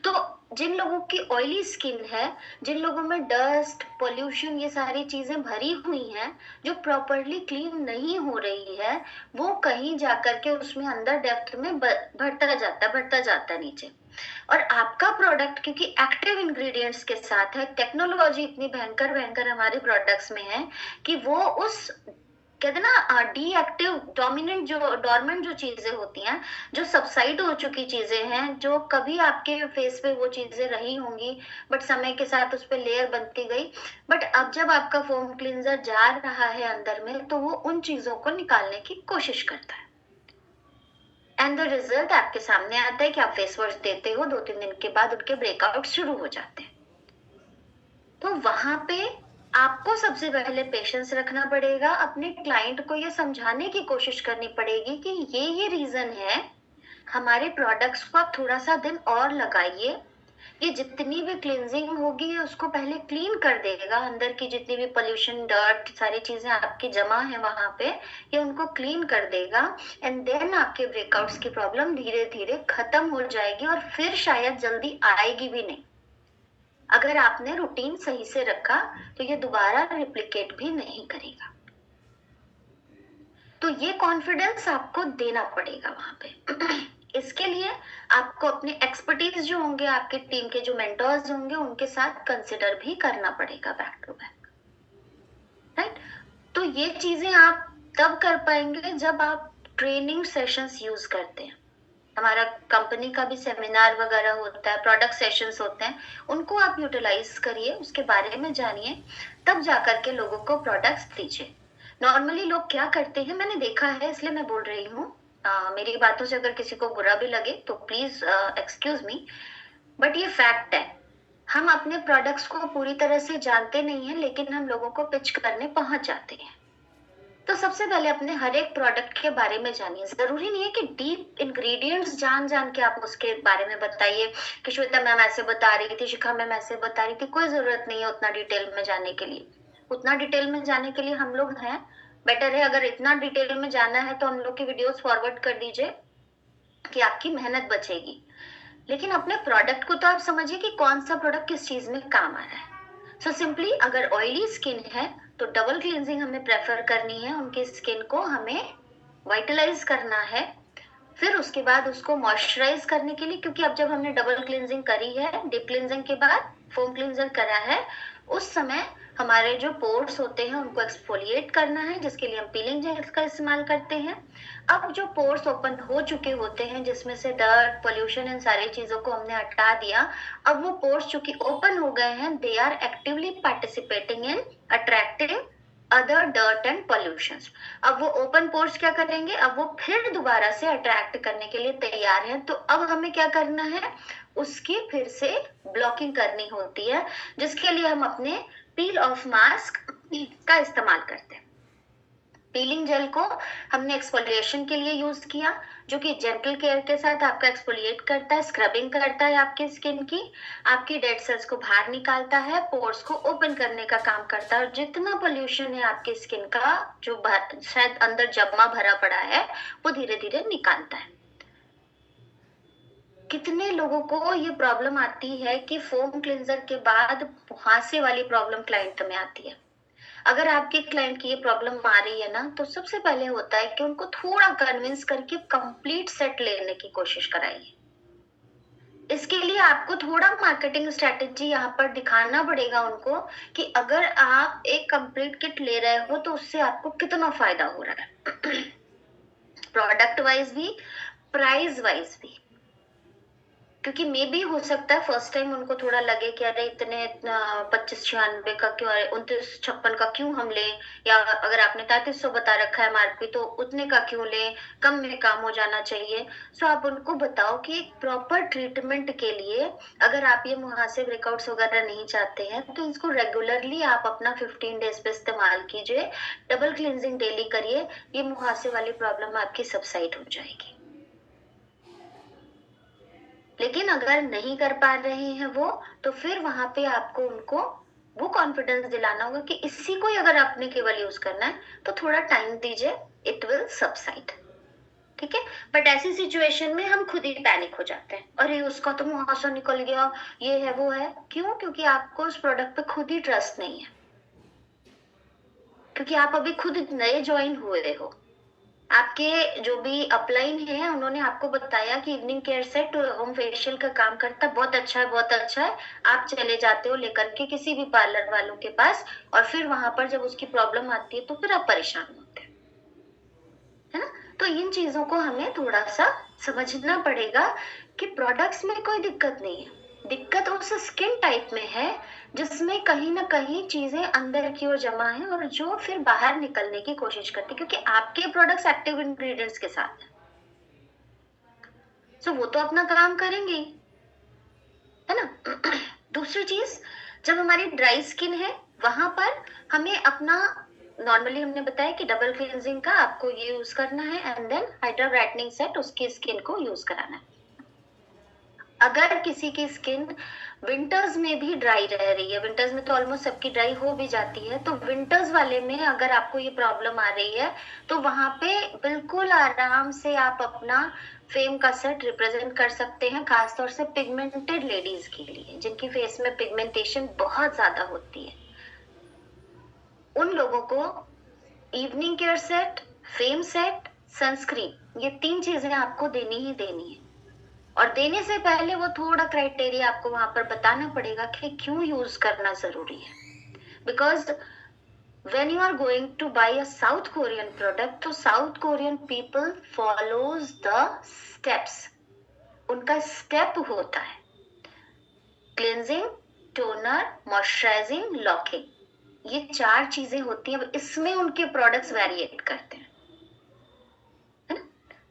C: तो जिन लोगों की ऑयली स्किन है, जिन लोगों में डस्ट, पोल्यूशन, ये सारी चीजें भरी हुई हैं, जो प्रॉपरली क्लीन नहीं हो रही है, वो कहीं जाकर के उसमें अंदर डेप्थ में बढ़ता जाता है नीचे। और आपका प्रोडक्ट क्योंकि एक्टिव इंग्रेडिएंट्स के साथ है, टेक्नोलॉजी इतनी भयंकर भयंकर हमारे प्रोडक्ट्स में है कि वो उस, कहते ना, डीएक्टिव डोमिनेंट जो डोरमेंट जो चीजें होती हैं, जो सबसाइड हो चुकी चीजें हैं, जो कभी आपके फेस पे वो चीजें रही होंगी बट समय के साथ उस पर लेयर बनती गई, बट अब जब आपका फोम क्लींजर जा रहा है अंदर में तो वो उन चीजों को निकालने की कोशिश करता है। एंड द रिजल्ट आपके सामने आता है कि आप फेस वॉश देते हो, 2-3 दिन के बाद उनके ब्रेकआउट शुरू हो जाते हैं। तो वहां पे आपको सबसे पहले पेशेंस रखना पड़ेगा, अपने क्लाइंट को ये समझाने की कोशिश करनी पड़ेगी कि ये रीजन है, हमारे प्रोडक्ट्स को आप थोड़ा सा दिन और लगाइए, ये जितनी भी क्लींजिंग होगी उसको पहले क्लीन कर देगा, अंदर की जितनी भी पोल्यूशन, डर्ट, सारी चीजें आपकी जमा है वहां पे, ये उनको क्लीन कर देगा, एंड देन आपके ब्रेकआउट्स की प्रॉब्लम धीरे धीरे खत्म हो जाएगी और फिर शायद जल्दी आएगी भी नहीं। अगर आपने रूटीन सही से रखा तो ये दोबारा रिप्लिकेट भी नहीं करेगा। तो ये कॉन्फिडेंस आपको देना पड़ेगा वहां पे इसके लिए आपको अपने एक्सपर्टीज जो होंगे, आपके टीम के जो मेंटर्स होंगे, उनके साथ कंसिडर भी करना पड़ेगा बैक टू बैक, राइट। तो ये चीजें आप तब कर पाएंगे जब आप ट्रेनिंग सेशंस यूज करते हैं। हमारा कंपनी का भी सेमिनार वगैरह होता है, प्रोडक्ट सेशंस होते हैं, उनको आप यूटिलाइज करिए, उसके बारे में जानिए, तब जाकर के लोगों को प्रोडक्ट्स दीजिए। नॉर्मली लोग क्या करते हैं, मैंने देखा है इसलिए मैं बोल रही हूँ, मेरी बातों से अगर किसी को बुरा भी लगे तो प्लीज एक्सक्यूज मी, बट ये फैक्ट है। हम अपने प्रोडक्ट्स को पूरी तरह से जानते नहीं हैं, लेकिन हम लोगों को पिच करने पहुंच जाते हैं। तो सबसे पहले अपने हर एक प्रोडक्ट के बारे में जानिए। जरूरी नहीं है कि डीप इंग्रेडिएंट्स जान जान के आप उसके बारे में बताइए कि श्वेता मैम ऐसे बता रही थी, शिखा मैम ऐसे बता रही थी। कोई जरूरत नहीं है उतना डिटेल में जाने के लिए। उतना डिटेल में जाने के लिए हम लोग हैं। बेटर है अगर इतना डिटेल में जाना है तो हम लोग की वीडियोस फॉरवर्ड कर दीजिए कि आपकी मेहनत बचेगी। लेकिन अपने प्रोडक्ट को तो आप समझिए कि कौन सा प्रोडक्ट किस चीज में काम आ रहा है। सो सिंपली अगर ऑयली स्किन है तो डबल क्लींजिंग हमें प्रेफर करनी है। उनकी स्किन को हमें वाइटलाइज करना है, फिर उसके बाद उसको मॉइस्चराइज करने के लिए, क्योंकि अब जब हमने डबल क्लींजिंग करी है, डीप क्लींजिंग के बाद फोम क्लींजर करा है, उस समय हमारे जो पोर्स होते हैं उनको एक्सफोलिएट करना है, जिसके लिए हम पीलिंग जेल का इस्तेमाल करते हैं। अब जो पोर्स ओपन हो चुके होते हैं, जिसमें से डर्ट, पोल्यूशन, इन सारी चीजों को हमने हटा दिया, अब वो पोर्स चूंकि ओपन हो गए हैं, they are actively participating in attracting other dirt and pollution. अब वो ओपन पोर्स क्या करेंगे, अब वो फिर दोबारा से अट्रैक्ट करने के लिए तैयार हैं। तो अब हमें क्या करना है, उसकी फिर से ब्लॉकिंग करनी होती है, जिसके लिए हम अपने पील ऑफ मास्क का इस्तेमाल करते हैं। पीलिंग जेल को हमने एक्सफोलिएशन के लिए यूज किया, जो कि जेंटल केयर के साथ आपका एक्सफोलिएट करता है, स्क्रबिंग करता है आपकी स्किन की, आपकी डेड सेल्स को बाहर निकालता है, पोर्स को ओपन करने का काम करता है, और जितना पोल्यूशन है आपकी स्किन का जो शायद अंदर जमा भरा पड़ा है वो धीरे धीरे निकालता है। कितने लोगों को ये प्रॉब्लम आती है कि फोम क्लींजर के बाद मुहासे वाली प्रॉब्लम क्लाइंट में आती है। अगर आपके क्लाइंट की ये प्रॉब्लम आ रही है ना, तो सबसे पहले होता है कि उनको थोड़ा कन्विंस करके कंप्लीट सेट लेने की कोशिश कराइए। इसके लिए आपको थोड़ा मार्केटिंग स्ट्रेटेजी यहाँ पर दिखाना पड़ेगा उनको कि अगर आप एक कंप्लीट किट ले रहे हो तो उससे आपको कितना फायदा हो रहा है प्रोडक्ट वाइज भी, प्राइस वाइज भी। क्योंकि मे भी हो सकता है फर्स्ट टाइम उनको थोड़ा लगे कि अरे इतने 25-96 का क्यों, 29-56 का क्यों हम लें, या अगर आपने 3300 बता रखा है एमआरपी तो उतने का क्यों लें, कम में काम हो जाना चाहिए। सो आप उनको बताओ कि एक प्रॉपर ट्रीटमेंट के लिए अगर आप ये मुहासे ब्रेकआउट्स वगैरह नहीं चाहते हैं तो इसको रेगुलरली आप अपना 15 डेज पे इस्तेमाल कीजिए, डबल क्लींजिंग डेली करिए, ये मुहासे वाली प्रॉब्लम आपकी सबसाइड हो जाएगी। लेकिन अगर नहीं कर पा रहे हैं वो, तो फिर वहां पे आपको उनको वो कॉन्फिडेंस दिलाना होगा कि इसी को अगर आपने केवल यूज करना है तो थोड़ा टाइम दीजिए, इट विल सबसाइड। ठीक है, बट ऐसी सिचुएशन में हम खुद ही पैनिक हो जाते हैं, अरे उसका तो मुहासा निकल गया, ये है वो है। क्यों? क्योंकि आपको उस प्रोडक्ट पे खुद ही ट्रस्ट नहीं है, क्योंकि आप अभी खुद नए ज्वाइन हुए हो। आपके जो भी अपलाइन है उन्होंने आपको बताया कि evening care set home facial का काम करता है, बहुत अच्छा है, बहुत अच्छा है। आप चले जाते हो लेकर के किसी भी पार्लर वालों के पास, और फिर वहां पर जब उसकी प्रॉब्लम आती है तो फिर आप परेशान होते हैं, है ना। तो इन चीजों को हमें थोड़ा सा समझना पड़ेगा कि प्रोडक्ट्स में कोई दिक्कत नहीं है, दिक्कत उस स्किन टाइप में है जिसमें कहीं ना कहीं चीजें अंदर की ओर जमा है और जो फिर बाहर निकलने की कोशिश करती है, क्योंकि आपके प्रोडक्ट्स एक्टिव इंग्रेडिएंट्स के साथ है। सो वो तो अपना काम करेंगे, है ना। दूसरी चीज, जब हमारी ड्राई स्किन है वहां पर हमें अपना, नॉर्मली हमने बताया कि डबल क्लींजिंग का आपको ये यूज करना है and then hydra brightening set उसकी स्किन को यूज कराना है। अगर किसी की स्किन विंटर्स में भी ड्राई रह रही है, विंटर्स में तो ऑलमोस्ट सबकी ड्राई हो भी जाती है, तो विंटर्स वाले में अगर आपको ये प्रॉब्लम आ रही है तो वहां पे बिल्कुल आराम से आप अपना फेम का सेट रिप्रेजेंट कर सकते हैं, खासतौर से पिगमेंटेड लेडीज के लिए जिनकी फेस में पिगमेंटेशन बहुत ज्यादा होती है। उन लोगों को evening care set, fame set, sunscreen, ये 3 चीजें आपको देनी ही देनी है। और देने से पहले वो थोड़ा क्राइटेरिया आपको वहां पर बताना पड़ेगा कि क्यों यूज करना जरूरी है। Because when you are going to buy a South Korean product, तो South Korean people follows the steps. उनका स्टेप होता है क्लेंजिंग, टोनर, मॉइस्चराइजिंग, लॉकिंग, ये 4 चीजें होती हैं. इसमें उनके प्रोडक्ट्स वेरिएट करते हैं, है ना.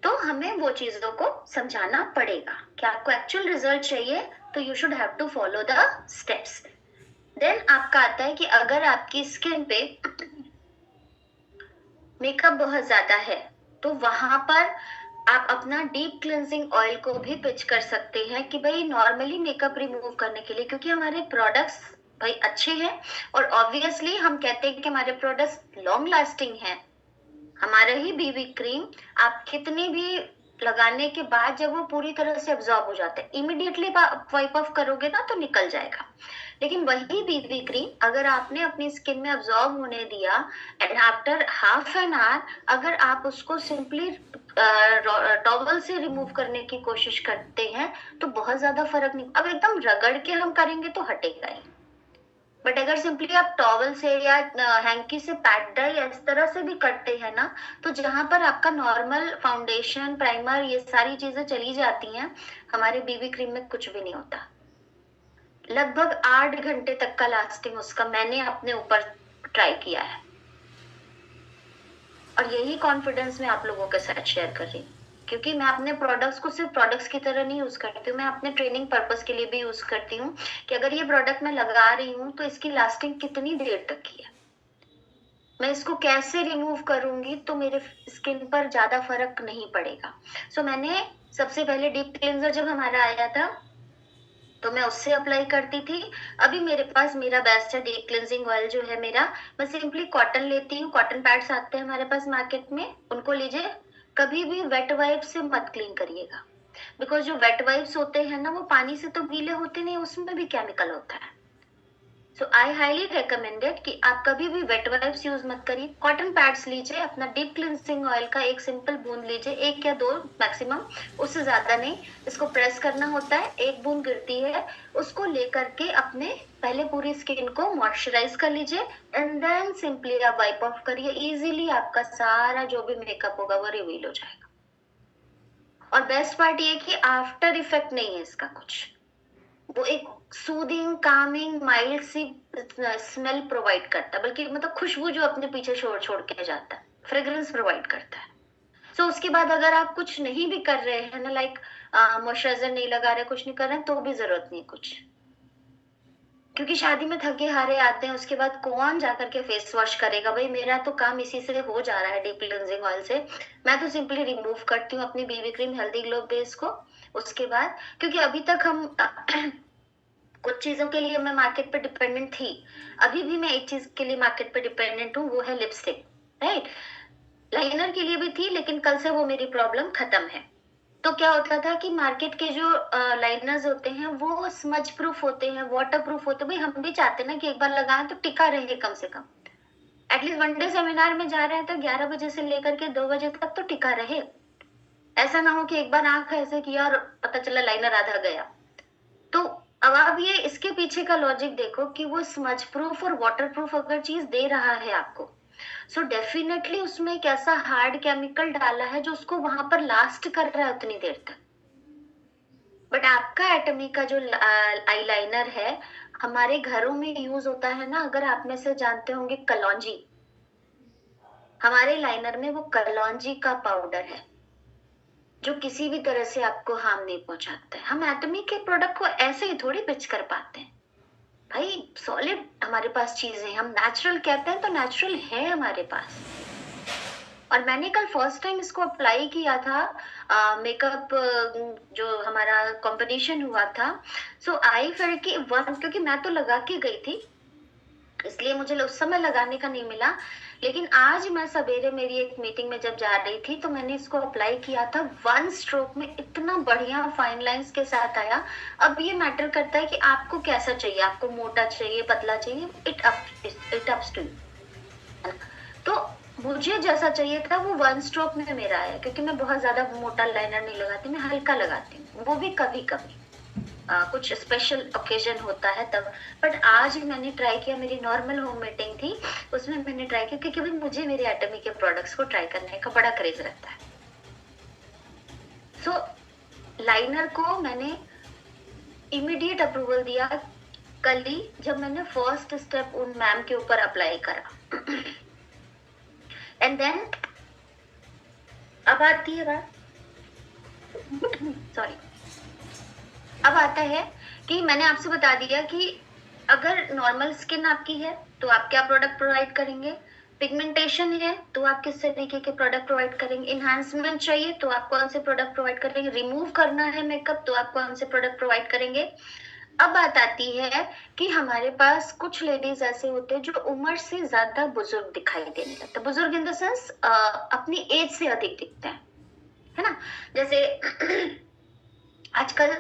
C: तो हमें वो चीजों को समझाना पड़ेगा कि आपको एक्चुअल रिजल्ट चाहिए तो you should have to follow the steps. Then आपका आता है कि अगर आपकी स्किन पे मेकअप बहुत ज्यादा है तो वहां पर आप अपना डीप क्लेंजिंग ऑयल को भी पिच कर सकते हैं कि भाई नॉर्मली मेकअप रिमूव करने के लिए, क्योंकि हमारे प्रोडक्ट्स भाई अच्छे हैं और ऑब्वियसली हम कहते हैं कि हमारे प्रोडक्ट्स लॉन्ग लास्टिंग हैं. हमारा ही बीबी क्रीम आप कितने भी लगाने के बाद जब वो पूरी तरह से अब्जॉर्ब हो जाता है, इमीडिएटली वाइप ऑफ करोगे ना तो निकल जाएगा. लेकिन वही बीबी क्रीम अगर आपने अपनी स्किन में अब्जॉर्ब होने दिया and after half an hour अगर आप उसको सिंपली टॉवल से रिमूव करने की कोशिश करते हैं तो बहुत ज्यादा फर्क नहीं. अब एकदम रगड़ के हम करेंगे तो हटेगा ही, बट अगर सिंपली आप टॉवल से या हैंकी से पैट डाई इस तरह से भी करते हैं ना, तो जहां पर आपका नॉर्मल फाउंडेशन, प्राइमर, ये सारी चीजें चली जाती हैं, हमारे बीबी क्रीम में कुछ भी नहीं होता. लगभग 8 घंटे तक का लास्टिंग उसका मैंने अपने ऊपर ट्राई किया है और यही कॉन्फिडेंस मैं आप लोगों के साथ शेयर कर रही हूँ, क्योंकि मैं अपने प्रोडक्ट्स को सिर्फ प्रोडक्ट्स की तरह नहीं यूज करती हूँ, मैं अपने ट्रेनिंग पर्पस के लिए भी यूज करती हूँ कि अगर ये प्रोडक्ट मैं लगा रही हूँ तो इसकी लास्टिंग कितनी देर तक की है, मैं इसको कैसे रिमूव करूंगी तो मेरे स्किन पर ज्यादा फर्क नहीं पड़ेगा. सो मैंने सबसे पहले डीप क्लेंजर जब हमारा आया था तो मैं उससे अप्लाई करती थी. अभी मेरे पास मेरा बेस्ट है डीप क्लेंजिंग ऑयल जो है मेरा, मैं सिंपली कॉटन लेती हूँ. कॉटन पैड्स आते हैं हमारे पास मार्केट में, उनको लीजिए. कभी भी वेट वाइप से मत क्लीन करिएगा, बिकॉज जो वेट वाइप्स होते हैं ना वो पानी से तो गीले होते नहीं, उसमें भी केमिकल होता है. सो आई हाईली रिकमेंडेड कि आप कभी भी वेट वाइप्स यूज मत करिए. कॉटन पैड्स लीजिए, अपना डीप क्लींजिंग ऑयल का एक सिंपल बूंद लीजिए, 1 या 2 मैक्सिमम, उससे ज्यादा नहीं. इसको प्रेस करना होता है, 1 बूंद गिरती है, उसको लेकर के अपने पहले पूरी स्किन को मॉइस्चराइज कर लीजिए एंड देन सिंपली आप वाइप ऑफ करिए. इजीली आपका सारा जो भी मेकअप होगा वो रिवील हो जाएगा. और बेस्ट पार्ट ये कि आफ्टर इफेक्ट नहीं है इसका कुछ, वो एक सूदिंग, कामिंग, माइल्ड सी स्मेल प्रोवाइड करता है, बल्कि मतलब खुशबू जो अपने पीछे छोड़ के जाता है, फ्रेग्रेंस प्रोवाइड करता है. सो उसके बाद अगर आप कुछ नहीं भी कर रहे हैं ना, लाइक मॉइस्चराइजर नहीं लगा रहे, कुछ नहीं कर रहे हैं, तो भी जरूरत नहीं कुछ, क्योंकि शादी में थके हारे आते हैं, उसके बाद कौन जाकर के फेस वॉश करेगा. भाई मेरा तो काम इसी से हो जा रहा है, डीप क्लींजिंग ऑयल से. मैं तो सिंपली रिमूव करती हूँ अपनी BB cream healthy glow base को. उसके बाद क्योंकि अभी तक हम कुछ चीजों के लिए मैं मार्केट पे डिपेंडेंट थी, अभी भी मैं एक चीज के लिए मार्केट पे डिपेंडेंट हूँ, वो है लिपस्टिक, राइट. लाइनर के लिए भी थी, लेकिन कल से वो मेरी प्रॉब्लम खत्म है. तो क्या होता था कि मार्केट के जो लाइनर्स होते हैं वो स्मज प्रूफ होते हैं, वाटर प्रूफ होते हैं. भाई हम भी चाहते हैं ना कि एक बार लगाएं तो टिका रहे कम से कम. एटलीस्ट 1 डे सेमिनार में जा रहे हैं तो 11 बजे से लेकर के 2 बजे तक तो टिका रहे. ऐसा ना हो कि एक बार आंख ऐसे किया और पता चला लाइनर आधा गया. तो अब आप ये इसके पीछे का लॉजिक देखो कि वो स्मज प्रूफ और वाटर प्रूफ अगर चीज दे रहा है आपको, सो डेफिनेटली उसमें एक ऐसा हार्ड केमिकल डाला है जो उसको वहां पर लास्ट कर रहा है उतनी देर तक. बट आपका एटमी का जो आईलाइनर है हमारे घरों में यूज होता है ना, अगर आप में से जानते होंगे कलौंजी, हमारे लाइनर में वो कलौंजी का पाउडर है जो किसी भी तरह से आपको हार्म नहीं पहुंचाता है. हम एटमी के प्रोडक्ट को ऐसे ही थोड़ी पिच कर पाते हैं. भाई सॉलिड हमारे पास चीजें, हम नेचुरल कहते हैं तो नेचुरल है हमारे पास. और मैंने कल फर्स्ट टाइम इसको अप्लाई किया था मेकअप जो हमारा कॉम्पिटिशन हुआ था. सो आई फेल्ट कि क्योंकि मैं तो लगा के गई थी इसलिए मुझे उस समय लगाने का नहीं मिला, लेकिन आज मैं सवेरे मेरी एक मीटिंग में जब जा रही थी तो मैंने इसको अप्लाई किया था. 1 स्ट्रोक में इतना बढ़िया फाइन लाइंस के साथ आया. अब ये मैटर करता है कि आपको कैसा चाहिए, आपको मोटा चाहिए, पतला चाहिए, इट अप्स टू यू. तो मुझे जैसा चाहिए था वो 1 स्ट्रोक में मेरा आया, क्योंकि मैं बहुत ज्यादा मोटा लाइनर नहीं लगाती, मैं हल्का लगाती हूँ, वो भी कभी कभी. कुछ स्पेशल ओकेजन होता है तब। बट आज मैंने ट्राई किया, मेरी नॉर्मल होम मीटिंग थी, उसमें मैंने ट्राई किया क्योंकि भाई मुझे मेरे एटमी के प्रोडक्ट्स को ट्राई करने का बड़ा क्रेज रहता है। सो लाइनर को मैंने इमीडिएट अप्रूवल दिया कल ही, जब मैंने फर्स्ट स्टेप उन मैम के ऊपर अप्लाई करा। एंड देन अब आती है बात सॉरी अब आता है कि मैंने आपसे बता दिया कि अगर नॉर्मल स्किन आपकी है तो आप क्या प्रोडक्ट प्रोवाइड करेंगे, पिगमेंटेशन है तो आप किस तरीके के प्रोडक्ट प्रोवाइड करेंगे, इन्हांसमेंट चाहिए तो आप कौन से प्रोडक्ट प्रोवाइड करेंगे, रिमूव करना है मेकअप तो आप कौन से प्रोडक्ट प्रोवाइड करेंगे। अब बात आती है कि हमारे पास कुछ लेडीज ऐसे होते हैं जो उम्र से ज्यादा बुजुर्ग दिखाई देने लगते हैं, बुजुर्ग इन द सेंस अपनी एज से अधिक दिखते हैं, है ना। जैसे आजकल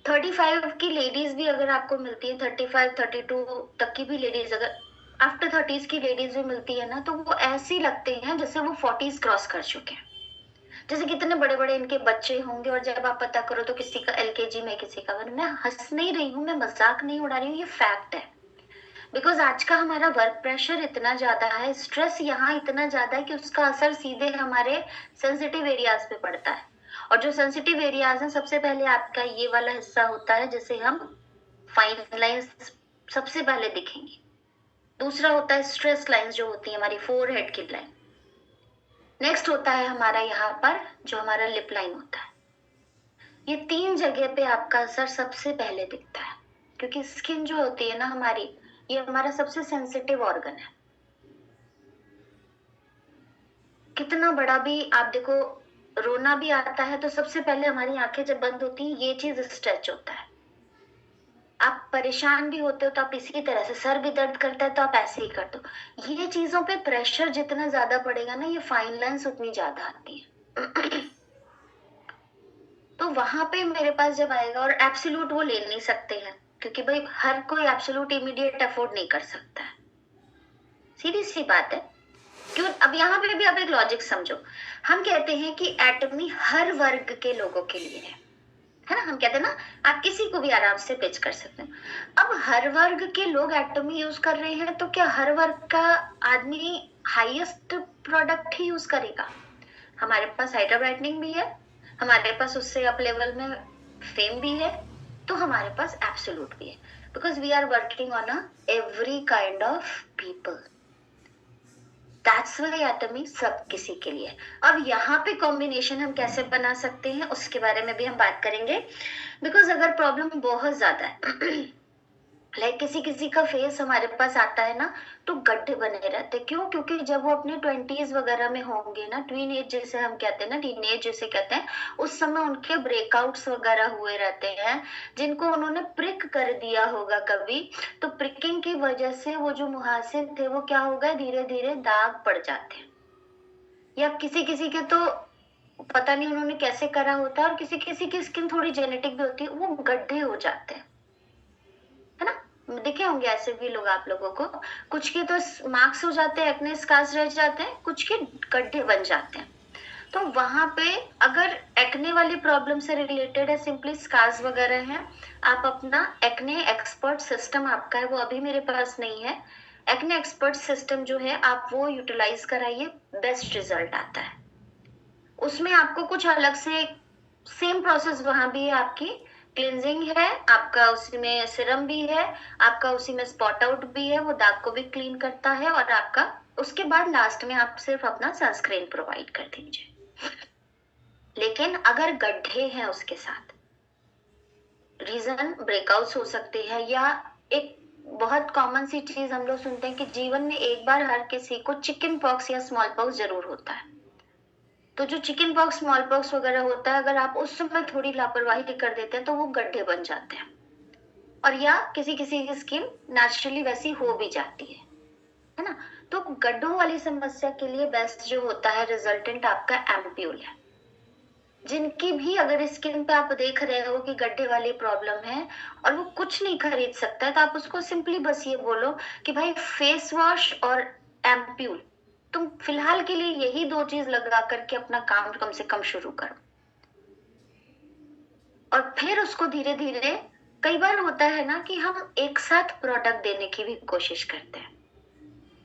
C: 35 की लेडीज भी अगर आपको मिलती है, 35 32 तक की भी लेडीज अगर आफ्टर 30s की लेडीज भी मिलती है ना, तो वो ऐसी लगते हैं जैसे वो 40s क्रॉस कर चुके हैं, जैसे कितने बड़े बड़े इनके बच्चे होंगे। और जब आप पता करो तो किसी का LKG में, किसी का मैं हंस नहीं रही हूँ, मैं मजाक नहीं उड़ा रही हूँ, ये फैक्ट है। बिकॉज आज का हमारा वर्क प्रेशर इतना ज्यादा है, स्ट्रेस यहाँ इतना ज्यादा है कि उसका असर सीधे हमारे सेंसिटिव एरियाज पे पड़ता है। और जो सेंसिटिव एरियाज हैं, सबसे पहले आपका ये वाला हिस्सा होता है जिसे हम फाइन लाइंस सबसे पहले दिखेंगी। दूसरा होता है स्ट्रेस लाइंस जो होती है हमारी फोरहेड की लाइन। नेक्स्ट होता है हमारा यहाँ पर जो हमारा लिप लाइन होता है। ये 3 जगह पे आपका असर सबसे पहले दिखता है, क्योंकि स्किन जो होती है ना हमारी, ये हमारा सबसे सेंसिटिव ऑर्गन है। कितना बड़ा भी आप देखो, रोना भी आता है तो सबसे पहले हमारी आंखें जब बंद होती हैं ये चीज स्ट्रेच होता है। आप परेशान भी होते हो तो आप इसी तरह से, सर भी दर्द करता है तो आप ऐसे ही करते हो। ये चीजों पे प्रेशर जितना ज्यादा पड़ेगा ना, ये फाइन लाइंस उतनी ज्यादा आती है। तो वहां पे मेरे पास जब आएगा, और एब्सोल्यूट वो ले नहीं सकते हैं क्योंकि भाई हर कोई एब्सोल्यूट इमीडिएट अफोर्ड नहीं कर सकता है, सीधी सी बात है। क्यों? अब यहाँ पे भी आप एक लॉजिक समझो। हम कहते हैं कि एटमी हर वर्ग के लोगों के लिए है ना। हम कहते हैं ना, आप किसी को भी आराम से पिच कर सकते हैं। अब हर वर्ग के लोग एटमी यूज कर रहे हैं, तो क्या हर वर्ग का आदमी हाईएस्ट प्रोडक्ट ही यूज करेगा? हमारे पास हाइड्रा ब्राइटनिंग भी है, हमारे पास उससे अप लेवल में फेम भी है, तो हमारे पास एब्सोल्यूट भी है, because we are working on a every kind of people. That's why एटमी सब किसी के लिए। अब यहाँ पे कॉम्बिनेशन हम कैसे बना सकते हैं उसके बारे में भी हम बात करेंगे। बिकॉज अगर प्रॉब्लम बहुत ज्यादा है, लाइक किसी किसी का फेस हमारे पास आता है ना, तो गड्ढे बने रहते। क्यों? क्योंकि जब वो अपने 20s वगैरह में होंगे ना, ट्वीन एज जैसे हम कहते हैं ना, टीन एज जैसे कहते हैं, उस समय उनके ब्रेकआउट्स वगैरह हुए रहते हैं, जिनको उन्होंने प्रिक कर दिया होगा कभी। तो प्रिकिंग की वजह से वो जो मुहासे थे वो क्या हो गए, धीरे धीरे दाग पड़ जाते हैं। या किसी किसी के तो पता नहीं उन्होंने कैसे करा होता है, और किसी किसी की स्किन थोड़ी जेनेटिक भी होती है, वो गड्ढे हो जाते हैं, है ना। देखे होंगे ऐसे भी लोग आप लोगों को। कुछ के तो मार्क्स हो जाते हैं, एक्ने स्कार्स रह जाते हैं, कुछ के गड्ढे बन जाते हैं। तो वहां पे अगर एक्ने वाली प्रॉब्लम से रिलेटेड है, सिंपली स्कार्स वगैरह हैं, आप अपना एक्ने एक्सपर्ट सिस्टम आपका है, वो अभी मेरे पास नहीं है। एक्ने एक्सपर्ट सिस्टम जो है आप वो यूटिलाइज कराइए, बेस्ट रिजल्ट आता है। उसमें आपको कुछ अलग से सेम प्रोसेस वहां भी है, आपकी क्लिनजिंग है, आपका उसी में सिरम भी है, आपका उसी में स्पॉट आउट भी है, वो दाग को भी क्लीन करता है, और आपका उसके बाद लास्ट में आप सिर्फ अपना सनस्क्रीन प्रोवाइड कर दीजिए। लेकिन अगर गड्ढे हैं उसके साथ, रीजन ब्रेकआउट्स हो सकते हैं, या एक बहुत कॉमन सी चीज हम लोग सुनते हैं कि जीवन में एक बार हर किसी को चिकन पॉक्स या स्मॉल पॉक्स जरूर होता है। तो जो चिकन पॉक्स स्मॉल पॉक्स वगैरह होता है, अगर आप उस समय थोड़ी लापरवाही कर देते हैं तो वो गड्ढे बन जाते हैं, और या किसी किसी की स्किन नेचुरली वैसी हो भी जाती है ना। तो गड्ढों वाली समस्या के लिए बेस्ट जो होता है रिजल्टेंट आपका एम्प्यूल है। जिनकी भी अगर स्किन पे आप देख रहे हो कि गड्ढे वाली प्रॉब्लम है और वो कुछ नहीं खरीद सकता है, तो आप उसको सिंपली बस ये बोलो कि भाई फेस वॉश और एम्प्यूल, तुम फिलहाल के लिए यही 2 चीज लगा करके अपना काम कम से कम शुरू करो, और फिर उसको धीरे धीरे कई बार होता है ना कि हम एक साथ प्रोडक्ट देने की भी कोशिश करते हैं,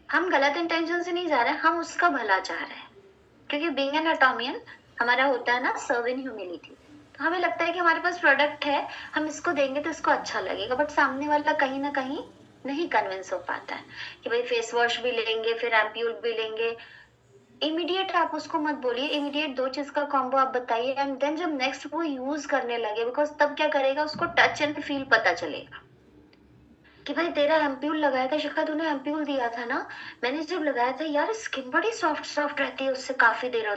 C: हम गलत इंटेंशन से नहीं जा रहे हैं, हम उसका भला चाह रहे हैं, क्योंकि बीइंग एन एटॉमियन हमारा होता है ना सर्व इन ह्यूमिलिटी। तो हमें लगता है कि हमारे पास प्रोडक्ट है, हम इसको देंगे तो इसको अच्छा लगेगा, बट सामने वाला कहीं ना कहीं नहीं कन्विंस हो पाता है कि भाई फेस वॉश भी लेंगे फिर एम्प्यूल भी लेंगे। इमीडिएट आप उसको मत बोलिए, इमीडिएट 2 चीज का कॉम्बो आप बताइए, एंड देन जब नेक्स्ट वो यूज करने लगे, बिकॉज तब क्या करेगा, उसको टच एंड फील पता चलेगा कि भाई तेरा एम्प्यूल लगाया था शिखा, तूने एम्प्यूल दिया था ना, मैंने जब लगाया था यार स्किन बड़ी सॉफ्ट सॉफ्ट रहती है उससे काफी देर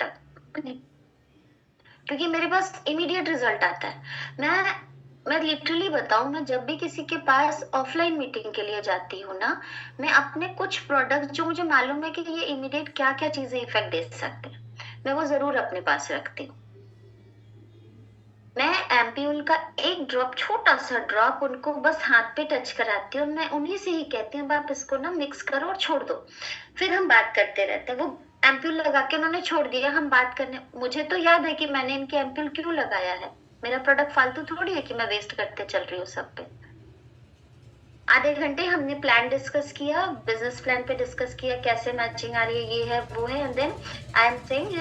C: तक क्योंकि मेरे पास इमीडिएट रिजल्ट आता है। मैं लिटरली बताऊं, मैं जब भी किसी के पास ऑफलाइन मीटिंग के लिए जाती हूँ ना, मैं अपने कुछ प्रोडक्ट जो मुझे मालूम है कि ये इमीडिएट क्या क्या चीजें इफेक्ट दे सकते हैं, मैं वो जरूर अपने पास रखती हूँ। मैं एम्प्यूल का एक ड्रॉप, छोटा सा ड्रॉप उनको बस हाथ पे टच कराती हूँ, मैं उन्हीं से ही कहती हूँ आप इसको ना मिक्स करो और छोड़ दो, फिर हम बात करते रहते हैं। वो एम्प्यूल लगा के उन्होंने छोड़ दिया, हम बात करने, मुझे तो याद है कि मैंने इनके एम्प्यूल क्यों लगाया है, मेरा प्रोडक्ट फालतू थोड़ी है कि मैं वेस्ट करते चल रही हूँ सब पे। आधे घंटे हमने प्लान डिस्कस किया, बिजनेस प्लान पे डिस्कस किया, कैसे मैचिंग आ रही है, ये है वो है, and then I am saying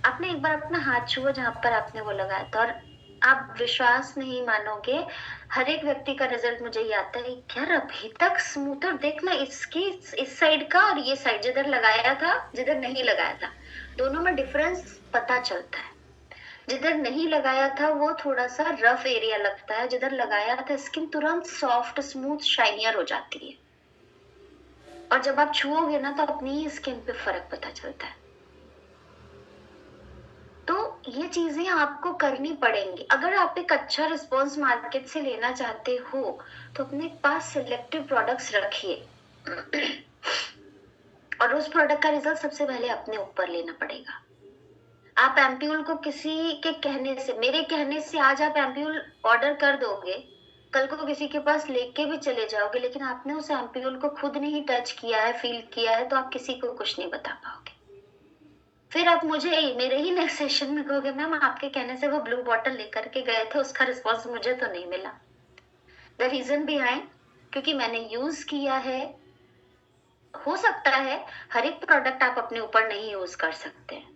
C: आपने एक बार अपना हाथ छुआ जहां पर आपने वो लगाया था, और आप विश्वास नहीं मानोगे, हर एक व्यक्ति का रिजल्ट मुझे ये आता है यार अभी तक स्मूथर देखना, इसकी इस साइड का और ये साइड, जिधर लगाया था जिधर नहीं लगाया था, दोनों में डिफरेंस पता चलता है। जिधर नहीं लगाया था वो थोड़ा सा रफ एरिया लगता है, जिधर लगाया था स्किन तुरंत सॉफ्ट स्मूथ शाइनियर हो जाती है, और जब आप छुओगे ना तो अपनी ही स्किन पे फर्क पता चलता है। तो ये चीजें आपको करनी पड़ेंगी। अगर आप एक अच्छा रिस्पॉन्स मार्केट से लेना चाहते हो तो अपने पास सिलेक्टिव प्रोडक्ट्स रखिए और उस प्रोडक्ट का रिजल्ट सबसे पहले अपने ऊपर लेना पड़ेगा। आप एम्प्यूल को किसी के कहने से, मेरे कहने से आज आप एम्प्यूल ऑर्डर कर दोगे, कल को किसी के पास लेके भी चले जाओगे, लेकिन आपने उस एम्प्यूल को खुद नहीं टच किया है, फील किया है, तो आप किसी को कुछ नहीं बता पाओगे। फिर आप मुझे मेरे ही नेक्स्ट सेशन में कहोगे मैम आपके कहने से वो ब्लू बॉटल लेकर के गए थे, उसका रिस्पॉन्स मुझे तो नहीं मिला। द रीजन बिहाइंड, क्योंकि मैंने यूज किया है। हो सकता है हर एक प्रोडक्ट आप अपने ऊपर नहीं यूज कर सकते हैं,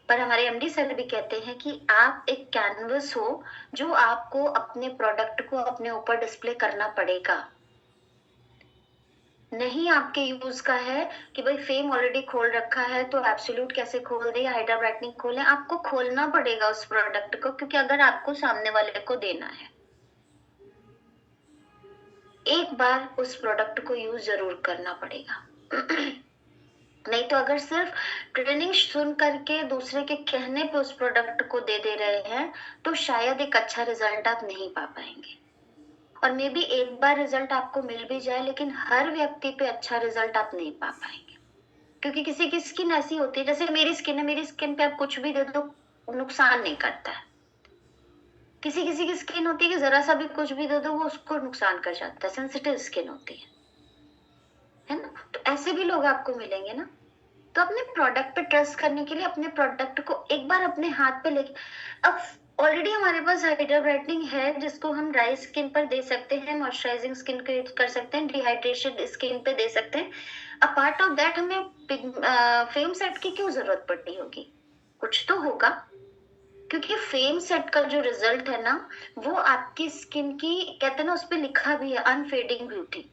C: पर हमारे एमडी सर भी कहते हैं कि आप एक कैनवस हो जो आपको अपने प्रोडक्ट को अपने ऊपर डिस्प्ले करना पड़ेगा। नहीं आपके यूज का है कि भाई फेम ऑलरेडी खोल रखा है तो एब्सोल्यूट कैसे खोल दे या हाइड्रा ब्राइटनिंग खोले, आपको खोलना पड़ेगा उस प्रोडक्ट को, क्योंकि अगर आपको सामने वाले को देना है, एक बार उस प्रोडक्ट को यूज जरूर करना पड़ेगा नहीं तो अगर सिर्फ ट्रेनिंग सुन करके दूसरे के कहने पे उस प्रोडक्ट को दे रहे हैं तो शायद एक अच्छा रिजल्ट आप नहीं पा पाएंगे, और मे बी एक बार रिजल्ट आपको मिल भी जाए लेकिन हर व्यक्ति पे अच्छा रिजल्ट आप नहीं पा पाएंगे, क्योंकि किसी की स्किन ऐसी होती है, जैसे मेरी स्किन है, मेरी स्किन पे आप कुछ भी दे दो नुकसान नहीं करता है। किसी किसी की स्किन होती है कि जरा सा भी कुछ भी दे दो वो उसको नुकसान कर जाता है, सेंसिटिव स्किन होती है ना। तो ऐसे भी लोग आपको मिलेंगे ना। तो अपने प्रोडक्ट पे ट्रस्ट करने के लिए अपने प्रोडक्ट को एक बार अपने हाथ पे लेके, अब ऑलरेडी हमारे पास हाइड्रा ब्राइटनिंग है जिसको हम ड्राई स्किन पर दे सकते हैं, मॉइस्चराइजिंग स्किन कर सकते हैं, डिहाइड्रेटेड स्किन पे दे सकते हैं। अपार्ट ऑफ दैट हमें फेम सेट की क्यों जरूरत पड़ती होगी, कुछ तो होगा, क्योंकि फेम सेट का जो रिजल्ट है ना वो आपकी स्किन की, कहते हैं ना उस पर लिखा भी है अनफेडिंग ब्यूटी,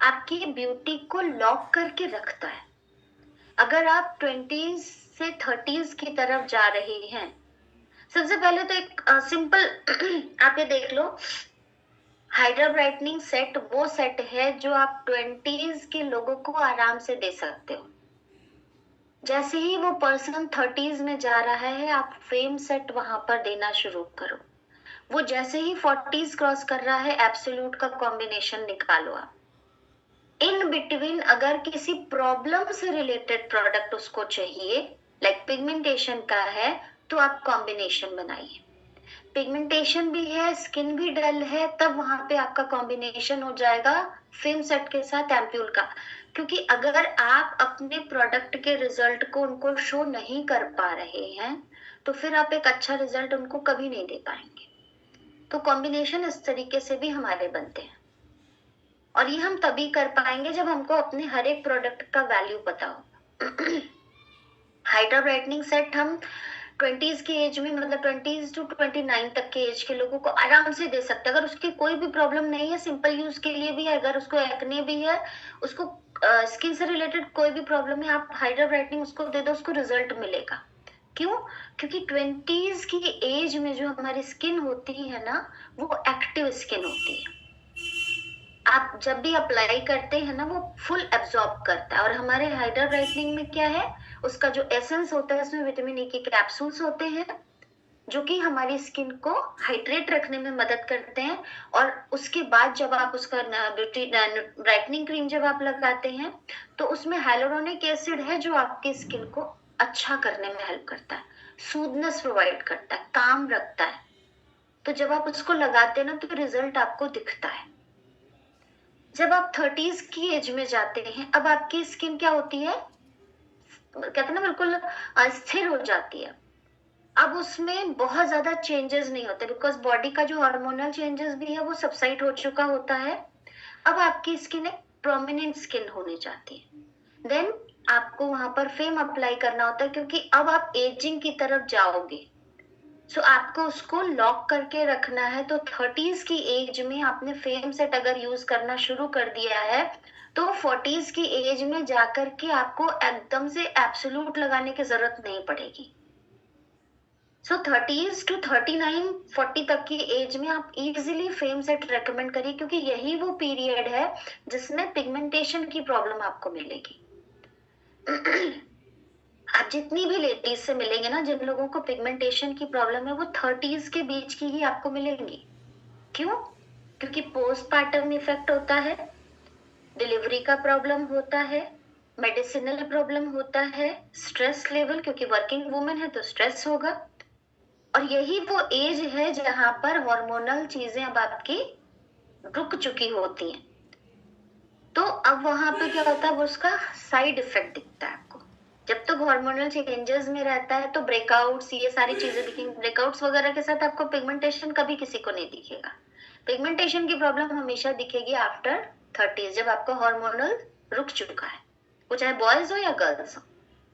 C: आपकी ब्यूटी को लॉक करके रखता है। अगर आप 20s से 30s की तरफ जा रहे हैं, सबसे पहले तो एक सिंपल आप ये देख लो, हाइड्रा ब्राइटनिंग सेट वो सेट है जो आप 20s के लोगों को आराम से दे सकते हो। जैसे ही वो पर्सन 30s में जा रहा है आप फेम सेट वहां पर देना शुरू करो। वो जैसे ही 40s क्रॉस कर रहा है एब्सोल्यूट का कॉम्बिनेशन निकालो आप। इन बिटवीन अगर किसी प्रॉब्लम से रिलेटेड प्रोडक्ट उसको चाहिए, लाइक पिगमेंटेशन का है, तो आप कॉम्बिनेशन बनाइए। पिगमेंटेशन भी है, स्किन भी डल है, तब वहां पे आपका कॉम्बिनेशन हो जाएगा फेम सेट के साथ एम्प्यूल का। क्योंकि अगर आप अपने प्रोडक्ट के रिजल्ट को उनको शो नहीं कर पा रहे हैं तो फिर आप एक अच्छा रिजल्ट उनको कभी नहीं दे पाएंगे। तो कॉम्बिनेशन इस तरीके से भी हमारे बनते हैं, और ये हम तभी कर पाएंगे जब हमको अपने हर एक प्रोडक्ट का वैल्यू पता हो। हाइड्रा ब्राइटनिंग सेट हम 20s की एज में, मतलब 20s to 29 तक के एज के लोगों को आराम से दे सकते हैं। अगर उसकी कोई भी प्रॉब्लम नहीं है, सिंपल यूज के लिए भी है, अगर उसको एक्ने भी है, उसको स्किन से रिलेटेड कोई भी प्रॉब्लम है, आप हाइड्रा ब्राइटनिंग उसको दे दो, उसको रिजल्ट मिलेगा। क्यों? क्योंकि 20s की एज में जो हमारी स्किन होती है ना, वो एक्टिव स्किन होती है। आप जब भी अप्लाई करते हैं ना, वो फुल एब्जॉर्ब करता है। और हमारे हाइड्रा ब्राइटनिंग में क्या है, उसका जो एसेंस होता है, उसमें विटामिन ई के कैप्सूल्स होते हैं, जो कि हमारी स्किन को हाइड्रेट रखने में मदद करते हैं। और उसके बाद जब आप उसका ब्राइटनिंग क्रीम जब आप लगाते हैं, तो उसमें हाइलुरोनिक एसिड है, जो आपकी स्किन को अच्छा करने में हेल्प करता है, सूदनेस प्रोवाइड करता है, काम रखता है। तो जब आप उसको लगाते हैं ना, तो रिजल्ट आपको दिखता है। जब आप 30s की एज में जाते हैं, अब आपकी स्किन क्या होती है, कहते हैं ना, बिल्कुल स्थिर हो जाती है। अब उसमें बहुत ज्यादा चेंजेस नहीं होते, बिकॉज बॉडी का जो हार्मोनल चेंजेस भी है वो सबसाइड हो चुका होता है। अब आपकी स्किन एक प्रोमिनेंट स्किन होने जाती है। देन आपको वहां पर फेम अप्लाई करना होता है, क्योंकि अब आप एजिंग की तरफ जाओगे। सो आपको उसको लॉक करके रखना है। तो 30s की एज में आपने फेम सेट अगर यूज करना शुरू कर दिया है, तो 40s की एज में जाकर के आपको एकदम से एब्सोल्यूट लगाने की जरूरत नहीं पड़ेगी। सो 30s to 39 40 तक की एज में आप इजीली फेम सेट रेकमेंड करिए, क्योंकि यही वो पीरियड है जिसमें पिगमेंटेशन की प्रॉब्लम आपको मिलेगी। आप जितनी भी लेडीज से मिलेंगे ना, जिन लोगों को पिगमेंटेशन की प्रॉब्लम है, वो 30s के बीच की ही आपको मिलेंगी। क्यों? क्योंकि पोस्टपार्टम इफेक्ट होता है, डिलीवरी का प्रॉब्लम होता है, मेडिसिनल प्रॉब्लम होता है, स्ट्रेस लेवल, क्योंकि वर्किंग वुमेन है तो स्ट्रेस होगा। और यही वो एज है जहां पर हार्मोनल चीजें अब आपकी रुक चुकी होती हैं। तो अब वहां पे क्या होता है, वो उसका साइड इफेक्ट दिखता है आपको। जब तक हार्मोनल चेंजेस में रहता है तो ब्रेकआउट्स, ये सारी चीजें दिखेंगी। ब्रेकआउट्स वगैरह के साथ आपको पिगमेंटेशन कभी किसी को नहीं दिखेगा। पिगमेंटेशन की प्रॉब्लम हमेशा दिखेगी आफ्टर 30s, जब आपका हार्मोनल रुक चुका है, वो चाहे बॉयज हो या गर्ल्स हो,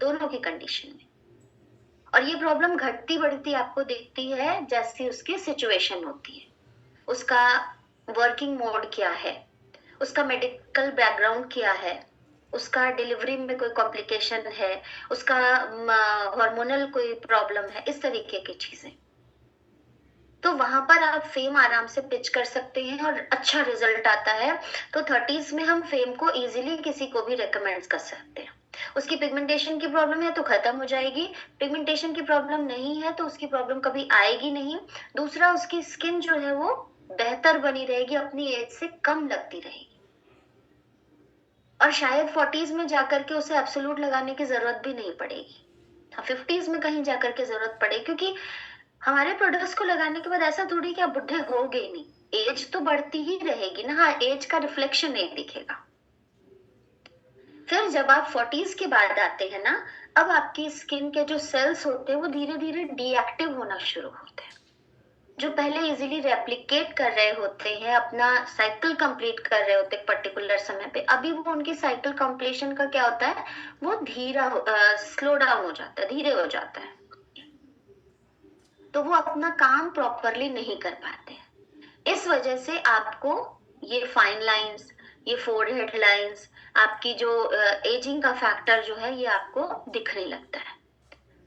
C: दोनों की कंडीशन में। और ये प्रॉब्लम घटती बढ़ती आपको दिखती है जैसी उसकी सिचुएशन होती है, उसका वर्किंग मोड क्या है, उसका मेडिकल बैकग्राउंड क्या है, उसका डिलीवरी में कोई कॉम्प्लिकेशन है, उसका हार्मोनल कोई प्रॉब्लम है, इस तरीके की चीजें। तो वहां पर आप फेम आराम से पिच कर सकते हैं और अच्छा रिजल्ट आता है। तो 30s में हम फेम को इजीली किसी को भी रेकमेंड कर सकते हैं। उसकी पिगमेंटेशन की प्रॉब्लम है तो खत्म हो जाएगी, पिगमेंटेशन की प्रॉब्लम नहीं है तो उसकी प्रॉब्लम कभी आएगी नहीं। दूसरा, उसकी स्किन जो है वो बेहतर बनी रहेगी, अपनी एज से कम लगती रहेगी। और शायद 40s में जाकर के उसे एब्सोल्यूट लगाने की जरूरत भी नहीं पड़ेगी। 50s में कहीं जाकर के जरूरत पड़े, क्योंकि हमारे प्रोडक्ट्स को लगाने के बाद ऐसा थोड़ी कि आप बुढ़े होगे नहीं, एज तो बढ़ती ही रहेगी ना। हाँ, एज का रिफ्लेक्शन नहीं दिखेगा। फिर जब आप 40s के बाद आते हैं ना, अब आपकी स्किन के जो सेल्स होते हैं वो धीरे धीरे डीएक्टिव होना शुरू होते हैं। जो पहले इजीली रेप्लिकेट कर रहे होते हैं, अपना साइकिल कंप्लीट कर रहे होते हैं पर्टिकुलर समय पे, अभी वो उनकी साइकिल कंप्लीशन का क्या होता है, वो धीरा स्लो डाउन हो जाता है, धीरे हो जाता है। तो वो अपना काम प्रॉपरली नहीं कर पाते हैं। इस वजह से आपको ये फाइन लाइंस, ये फोरहेड लाइंस, आपकी जो एजिंग का फैक्टर जो है, ये आपको दिखने लगता है।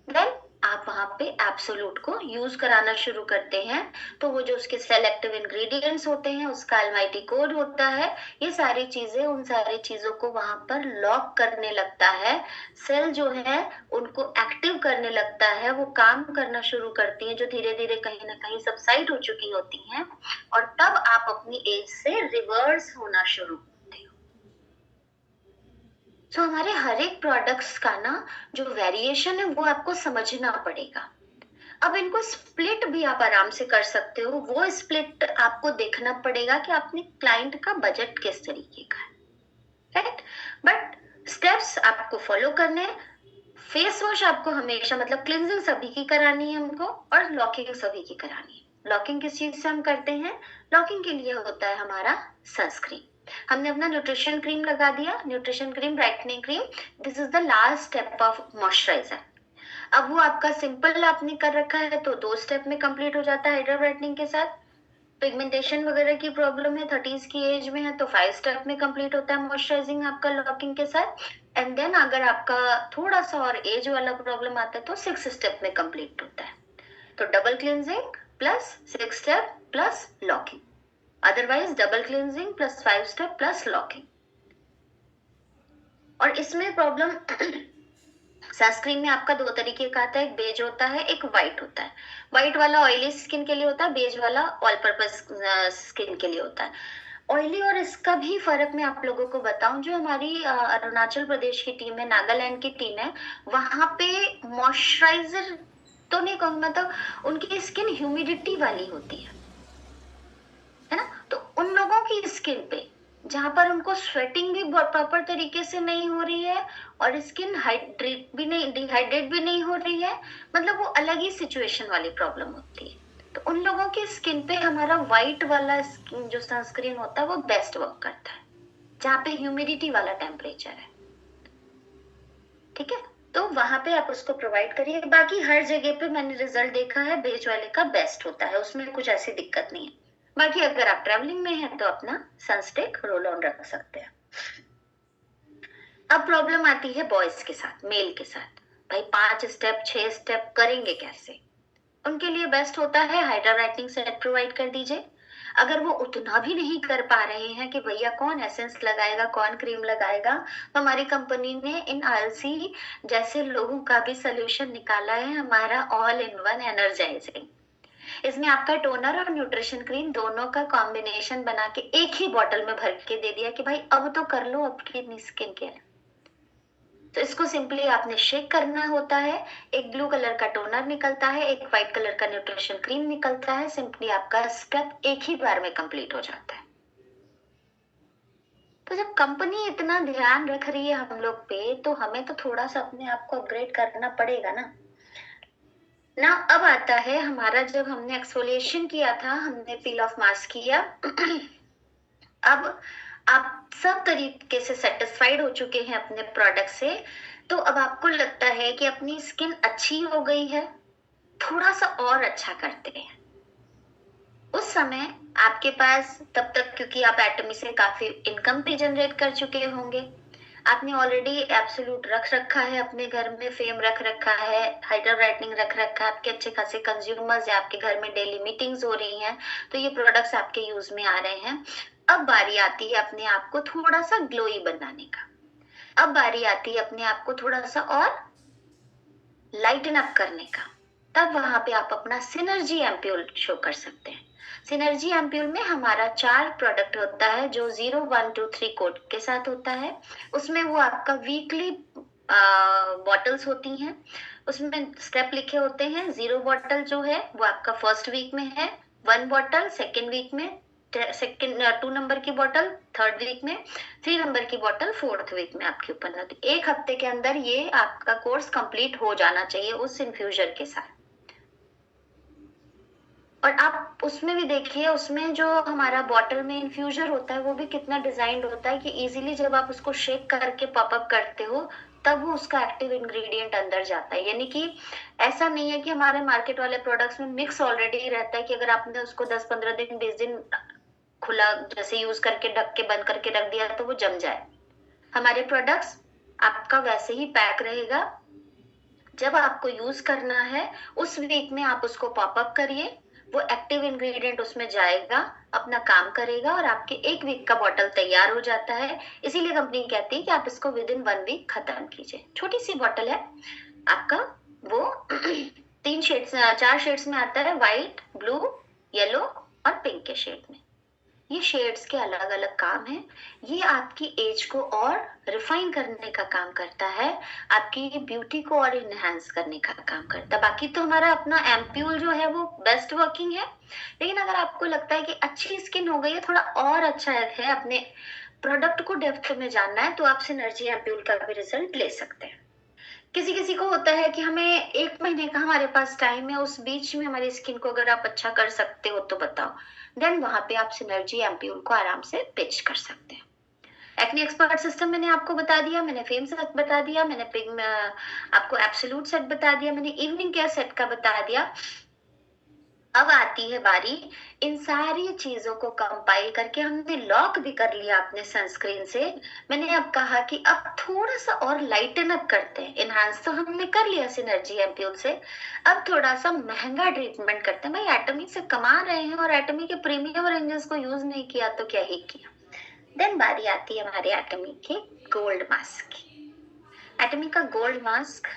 C: देन आप वहां पे एब्सोल्यूट को यूज कराना शुरू करते हैं। तो वो जो उसके सेलेक्टिव इंग्रेडिएंट्स होते हैं, उसका अलमाइटी कोड होता है, ये सारी चीजें, उन सारी चीजों को वहां पर लॉक करने लगता है। सेल जो है उनको एक्टिव करने लगता है, वो काम करना शुरू करती हैं, जो धीरे धीरे कहीं ना कहीं सबसाइड हो चुकी होती हैं। और तब आप अपनी एज से रिवर्स होना शुरू करते हो। तो हमारे हर एक प्रोडक्ट्स का ना जो वेरिएशन है वो आपको समझना पड़ेगा। अब इनको स्प्लिट भी आप आराम से कर सकते हो। वो स्प्लिट आपको देखना पड़ेगा कि अपने क्लाइंट का बजट किस तरीके का है, राइट? बट स्टेप्स आपको फॉलो करने हैं। फेस वॉश आपको हमेशा, मतलब क्लिनजिंग सभी की करानी है हमको, और लॉकिंग सभी की करानी है। लॉकिंग किस चीज से हम करते हैं? लॉकिंग के लिए होता है हमारा सनस्क्रीन। हमने अपना न्यूट्रिशन क्रीम लगा दिया, nutrition cream, brightening cream, this is the last step of moisturiser. अब वो आपका सिंपल आपने कर रखा है तो 2 स्टेप में कंप्लीट हो जाता है हाइड्रा ब्राइटनिंग के साथ। पिगमेंटेशन वगैरह की प्रॉब्लम है, 30s की एज में है, तो 5 स्टेप में कंप्लीट होता है मॉइस्चराइजिंग आपका लॉकिंग के साथ। एंड देन अगर आपका थोड़ा सा और एज वाला प्रॉब्लम आता है तो 6 स्टेप में कंप्लीट होता है। तो double cleansing plus 6 step plus locking, otherwise double cleansing plus 5 step plus locking. और इसमें प्रॉब्लम सनस्क्रीन में आपका 2 तरीके का आता है, एक बेज होता है, एक व्हाइट होता है। व्हाइट वाला ऑयली स्किन के लिए होता है, बेज वाला ऑल पर्पस स्किन के लिए होता है। ऑयली और इसका भी फर्क मैं आप लोगों को बताऊं, जो हमारी अरुणाचल प्रदेश की टीम है, नागालैंड की टीम है, वहां पे मॉइस्चराइजर तो नहीं कहूंगी, मतलब उनकी स्किन ह्यूमिडिटी वाली होती है ना। तो उन लोगों की स्किन पे जहां पर उनको स्वेटिंग भी प्रॉपर तरीके से नहीं हो रही है और स्किन हाइड्रेट भी नहीं, डिहाइड्रेट भी नहीं हो रही है, मतलब वो अलग ही सिचुएशन वाली प्रॉब्लम होती है। तो उन लोगों की स्किन पे हमारा व्हाइट वाला जो सनस्क्रीन होता है वो बेस्ट वर्क करता है, जहाँ पे ह्यूमिडिटी वाला टेम्परेचर है। ठीक है, तो वहां पे आप उसको प्रोवाइड करिए। बाकी हर जगह पे मैंने रिजल्ट देखा है बेज वाले का बेस्ट होता है, उसमें कुछ ऐसी दिक्कत नहीं है। बाकी अगर आप ट्रैवलिंग में हैं तो अपना सनस्टिक रोल ऑन रख सकते हैं। अब प्रॉब्लम आती है बॉयज के साथ, मेल के साथ। भाई 5 स्टेप 6 स्टेप करेंगे कैसे? उनके लिए बेस्ट होता है हाइड्रा ब्राइटनिंग सेट प्रोवाइड कर दीजिए। अगर वो उतना भी नहीं कर पा रहे हैं कि भैया कौन एसेंस लगाएगा, कौन क्रीम लगाएगा, तो हमारी कंपनी ने इन आलसी जैसे लोगों का भी सोल्यूशन निकाला है, हमारा ऑल इन वन एनर्जाइजिंग। इसमें आपका टोनर और न्यूट्रिशन क्रीम दोनों का कॉम्बिनेशन बना के एक ही बॉटल में भर के दे दिया कि भाई अब तो कर लो अपनी स्किन केयर। तो इसको सिंपली आपने शेक करना होता है, एक ब्लू कलर का टोनर निकलता है, एक व्हाइट कलर का न्यूट्रिशन क्रीम निकलता है, सिंपली आपका स्टेप एक ही बार में कंप्लीट हो जाता है। तो जब कंपनी इतना ध्यान रख रही है हम लोग पे, तो हमें तो थोड़ा सा अपने आप को अपग्रेड करना पड़ेगा ना। अब आता है हमारा, जब हमने एक्सफोलिएशन किया था, हमने पील ऑफ मास्क किया, अब आप सब तरीके से सेटिस्फाइड हो चुके हैं अपने प्रोडक्ट से, तो अब आपको लगता है कि अपनी स्किन अच्छी हो गई है, थोड़ा सा और अच्छा करते हैं। उस समय आपके पास तब तक, क्योंकि आप एटमी से काफी इनकम भी जनरेट कर चुके होंगे, आपने ऑलरेडी एब्सोल्यूट रख रखा है अपने घर में, फेम रख रखा है, हाइड्रा ब्राइटनिंग रख रखा है, आपके अच्छे खासे कंज्यूमर्स है, आपके घर में डेली मीटिंग्स हो रही हैं, तो ये प्रोडक्ट्स आपके यूज में आ रहे हैं। अब बारी आती है अपने आप को थोड़ा सा ग्लोई बनाने का, अब बारी आती है अपने आप को थोड़ा सा और लाइटन अप करने का। तब वहां पे आप अपना सिनर्जी एम्प्यूल शो कर सकते हैं। सिनर्जी एम्प्यूल में हमारा 4 प्रोडक्ट होता है, जो 0 1 2 3 कोड के साथ होता है। उसमें वो आपका वीकली बॉटल्स होती हैं, उसमें स्टेप लिखे होते हैं। 0 बॉटल जो है वो आपका फर्स्ट वीक में है, 1 बॉटल सेकेंड वीक में, 2 नंबर की बॉटल 3rd वीक में, 3 नंबर की बॉटल 4th वीक में आपकी ओपन होती है। 1 हफ्ते के अंदर ये आपका कोर्स कंप्लीट हो जाना चाहिए उस इन्फ्यूजर के साथ। और आप उसमें भी देखिए, उसमें जो हमारा बॉटल में इन्फ्यूजर होता है वो भी कितना डिजाइंड होता है कि इजीली जब आप उसको शेक करके पॉपअप करते हो तब वो उसका एक्टिव इंग्रेडिएंट अंदर जाता है। यानी कि ऐसा नहीं है कि हमारे मार्केट वाले प्रोडक्ट्स में मिक्स ऑलरेडी रहता है कि अगर आपने उसको 10-15 दिन 20 दिन खुला जैसे यूज करके ढक के बंद करके रख दिया तो वो जम जाए। हमारे प्रोडक्ट्स आपका वैसे ही पैक रहेगा, जब आपको यूज करना है उस वीक में आप उसको पॉपअप करिए, वो एक्टिव इंग्रेडिएंट उसमें जाएगा, अपना काम करेगा और आपके 1 वीक का बॉटल तैयार हो जाता है। इसीलिए कंपनी कहती है कि आप इसको विद इन 1 वीक खत्म कीजिए। छोटी सी बॉटल है आपका, वो 4 शेड्स में आता है, व्हाइट, ब्लू, येलो और पिंक के शेड में। ये शेड्स के अलग अलग काम है। ये आपकी एज को और रिफाइन करने का काम करता है, आपकी ब्यूटी को और इनहेंस करने का काम करता है। बाकी तो हमारा अपना एम्प्यूल जो है वो बेस्ट वर्किंग है, लेकिन अगर आपको लगता है कि अच्छी स्किन हो गई है, थोड़ा और अच्छा है, अपने प्रोडक्ट को डेप्थ में जानना है, तो आप सिनर्जी एम्प्यूल का भी रिजल्ट ले सकते हैं। किसी किसी को होता है कि हमें 1 महीने का हमारे पास टाइम है, उस बीच में हमारी स्किन को अगर आप अच्छा कर सकते हो तो बताओ, देन वहां पे आप सिनर्जी एम्प्यूल को आराम से पिच कर सकते हैं। एक्ने एक्सपर्ट सिस्टम मैंने आपको बता दिया, मैंने फेम सेट बता दिया, मैंने आपको एब्सोल्यूट सेट बता दिया, मैंने इवनिंग केयर सेट का बता दिया। अब आती है बारी इन सारी चीजों को कंपाइल करके हमने लॉक भी कर लिया अपने सनस्क्रीन से। मैंने अब कहा कि अब थोड़ा सा और लाइटन अप करते हैं। इनहांस तो हमने कर लिया सिनर्जी एम्प्यूल से, अब थोड़ा सा महंगा ट्रीटमेंट करते हैं। भाई एटमी से कमा रहे हैं और एटमी के प्रीमियम रेंजेस को यूज नहीं किया तो क्या ही किया। देन बारी आती है हमारे एटमी के गोल्ड मास्क की। एटमी का गोल्ड मास्क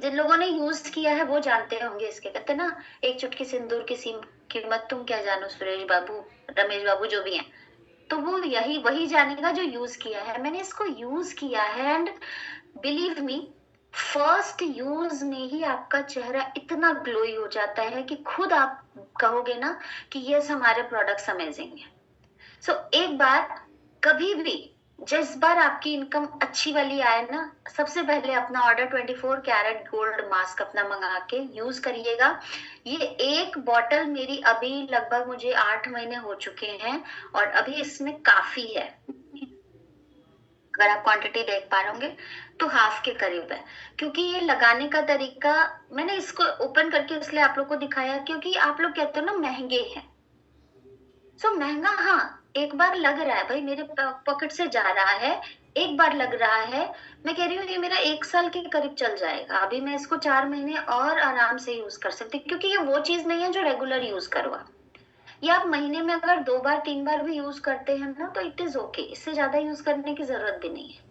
C: जिन लोगों ने यूज किया है वो जानते होंगे। इसके कहते ना, एक चुटकी सिंदूर की कीमत तुम क्या जानो, सुरेश बाबू, रमेश बाबू जो भी हैं, तो वो यही वही जानेगा जो यूज किया है। मैंने इसको यूज किया है and believe me, first use में ही आपका चेहरा इतना ग्लोई हो जाता है कि खुद आप कहोगे ना कि यस हमारे प्रोडक्ट्स अमेजिंग है। सो एक बार कभी भी जिस बार आपकी इनकम अच्छी वाली आए ना, सबसे पहले अपना ऑर्डर 24 कैरेट गोल्ड मास्क अपना मंगा के यूज करिएगा। ये एक बॉटल मेरी अभी लगभग मुझे 8 महीने हो चुके हैं और अभी इसमें काफी है। अगर आप क्वांटिटी देख पा रहे होंगे तो हाफ के करीब है, क्योंकि ये लगाने का तरीका मैंने इसको ओपन करके इसलिए आप लोग को दिखाया क्योंकि आप लोग कहते हो ना महंगे हैं। सो महंगा हाँ, एक बार लग रहा है भाई, मेरे पॉकेट से जा रहा है, एक बार लग रहा है। मैं कह रही हूँ ये मेरा 1 साल के करीब चल जाएगा। अभी मैं इसको 4 महीने और आराम से यूज कर सकती हूँ, क्योंकि ये वो चीज नहीं है जो रेगुलर यूज करो आप। या आप महीने में अगर 2 बार 3 बार भी यूज करते हैं ना तो इट इज ओके, इससे ज्यादा यूज करने की जरूरत भी नहीं है।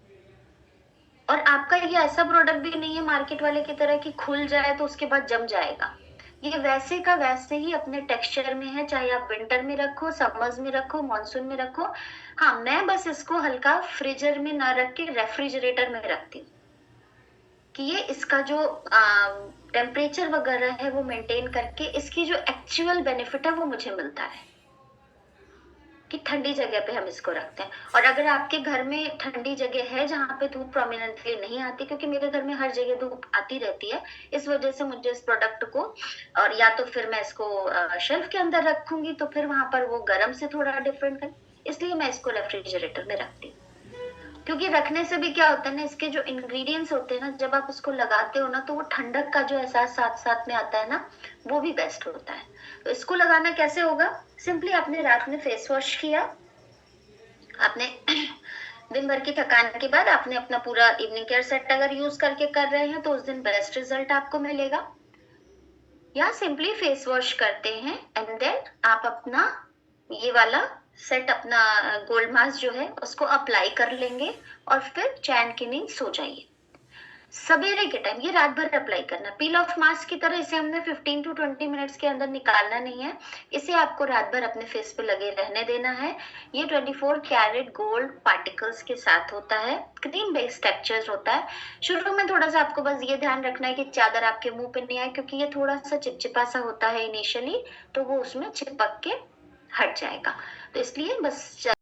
C: और आपका ये ऐसा प्रोडक्ट भी नहीं है मार्केट वाले की तरह कि खुल जाए तो उसके बाद जम जाएगा। ये वैसे का वैसे ही अपने टेक्सचर में है, चाहे आप विंटर में रखो, समर्स में रखो, मानसून में रखो। हाँ, मैं बस इसको हल्का फ्रीजर में ना रख के रेफ्रिजरेटर में रखती हूँ कि ये इसका जो टेम्परेचर वगैरह है वो मेंटेन करके इसकी जो एक्चुअल बेनिफिट है वो मुझे मिलता है कि ठंडी जगह पे हम इसको रखते हैं। और अगर आपके घर में ठंडी जगह है जहाँ पे धूप प्रोमिनेंटली नहीं आती, क्योंकि मेरे घर में हर जगह धूप आती रहती है, इस वजह से मुझे इस प्रोडक्ट को, और या तो फिर मैं इसको शेल्फ के अंदर रखूंगी तो फिर वहां पर वो गर्म से थोड़ा डिफरेंट है, इसलिए मैं इसको रेफ्रिजरेटर में रखती हूँ। क्योंकि रखने से भी क्या होता है ना, इसके जो इंग्रेडिएंट्स होते हैं ना, जब आप उसको लगाते हो ना तो वो ठंडक का जो एहसास साथ साथ में आता है ना, वो भी बेस्ट होता है। तो इसको लगाना कैसे होगा, सिंपली आपने रात में फेस वॉश किया, आपने दिन भर की थकान के बाद आपने अपना पूरा इवनिंग केयर सेट अगर यूज करके कर रहे हैं तो उस दिन बेस्ट रिजल्ट आपको मिलेगा। या सिंपली फेस वॉश करते हैं एंड देन आप अपना ये वाला सेट, अपना गोल्ड मास्क जो है उसको अप्लाई कर लेंगे और फिर चैन की नींद सो जाइए। सवेरे के टाइम ये रात भर अप्लाई करना, पील ऑफ मास्क की तरह इसे हमने 15 to 20 मिनट्स के अंदर निकालना नहीं है, इसे आपको रात भर अपने फेस पे लगे रहने देना है। ये 24 कैरेट गोल्ड पार्टिकल्स के साथ होता है, क्रीम बेस्ड टेक्सचर होता है। शुरू में थोड़ा सा आपको बस ये ध्यान रखना है कि चादर आपके मुंह पे नहीं आए, क्योंकि ये थोड़ा सा चिपचिपा सा होता है इनिशियली, तो वो उसमें चिपक के हट जाएगा। तो इसलिए बस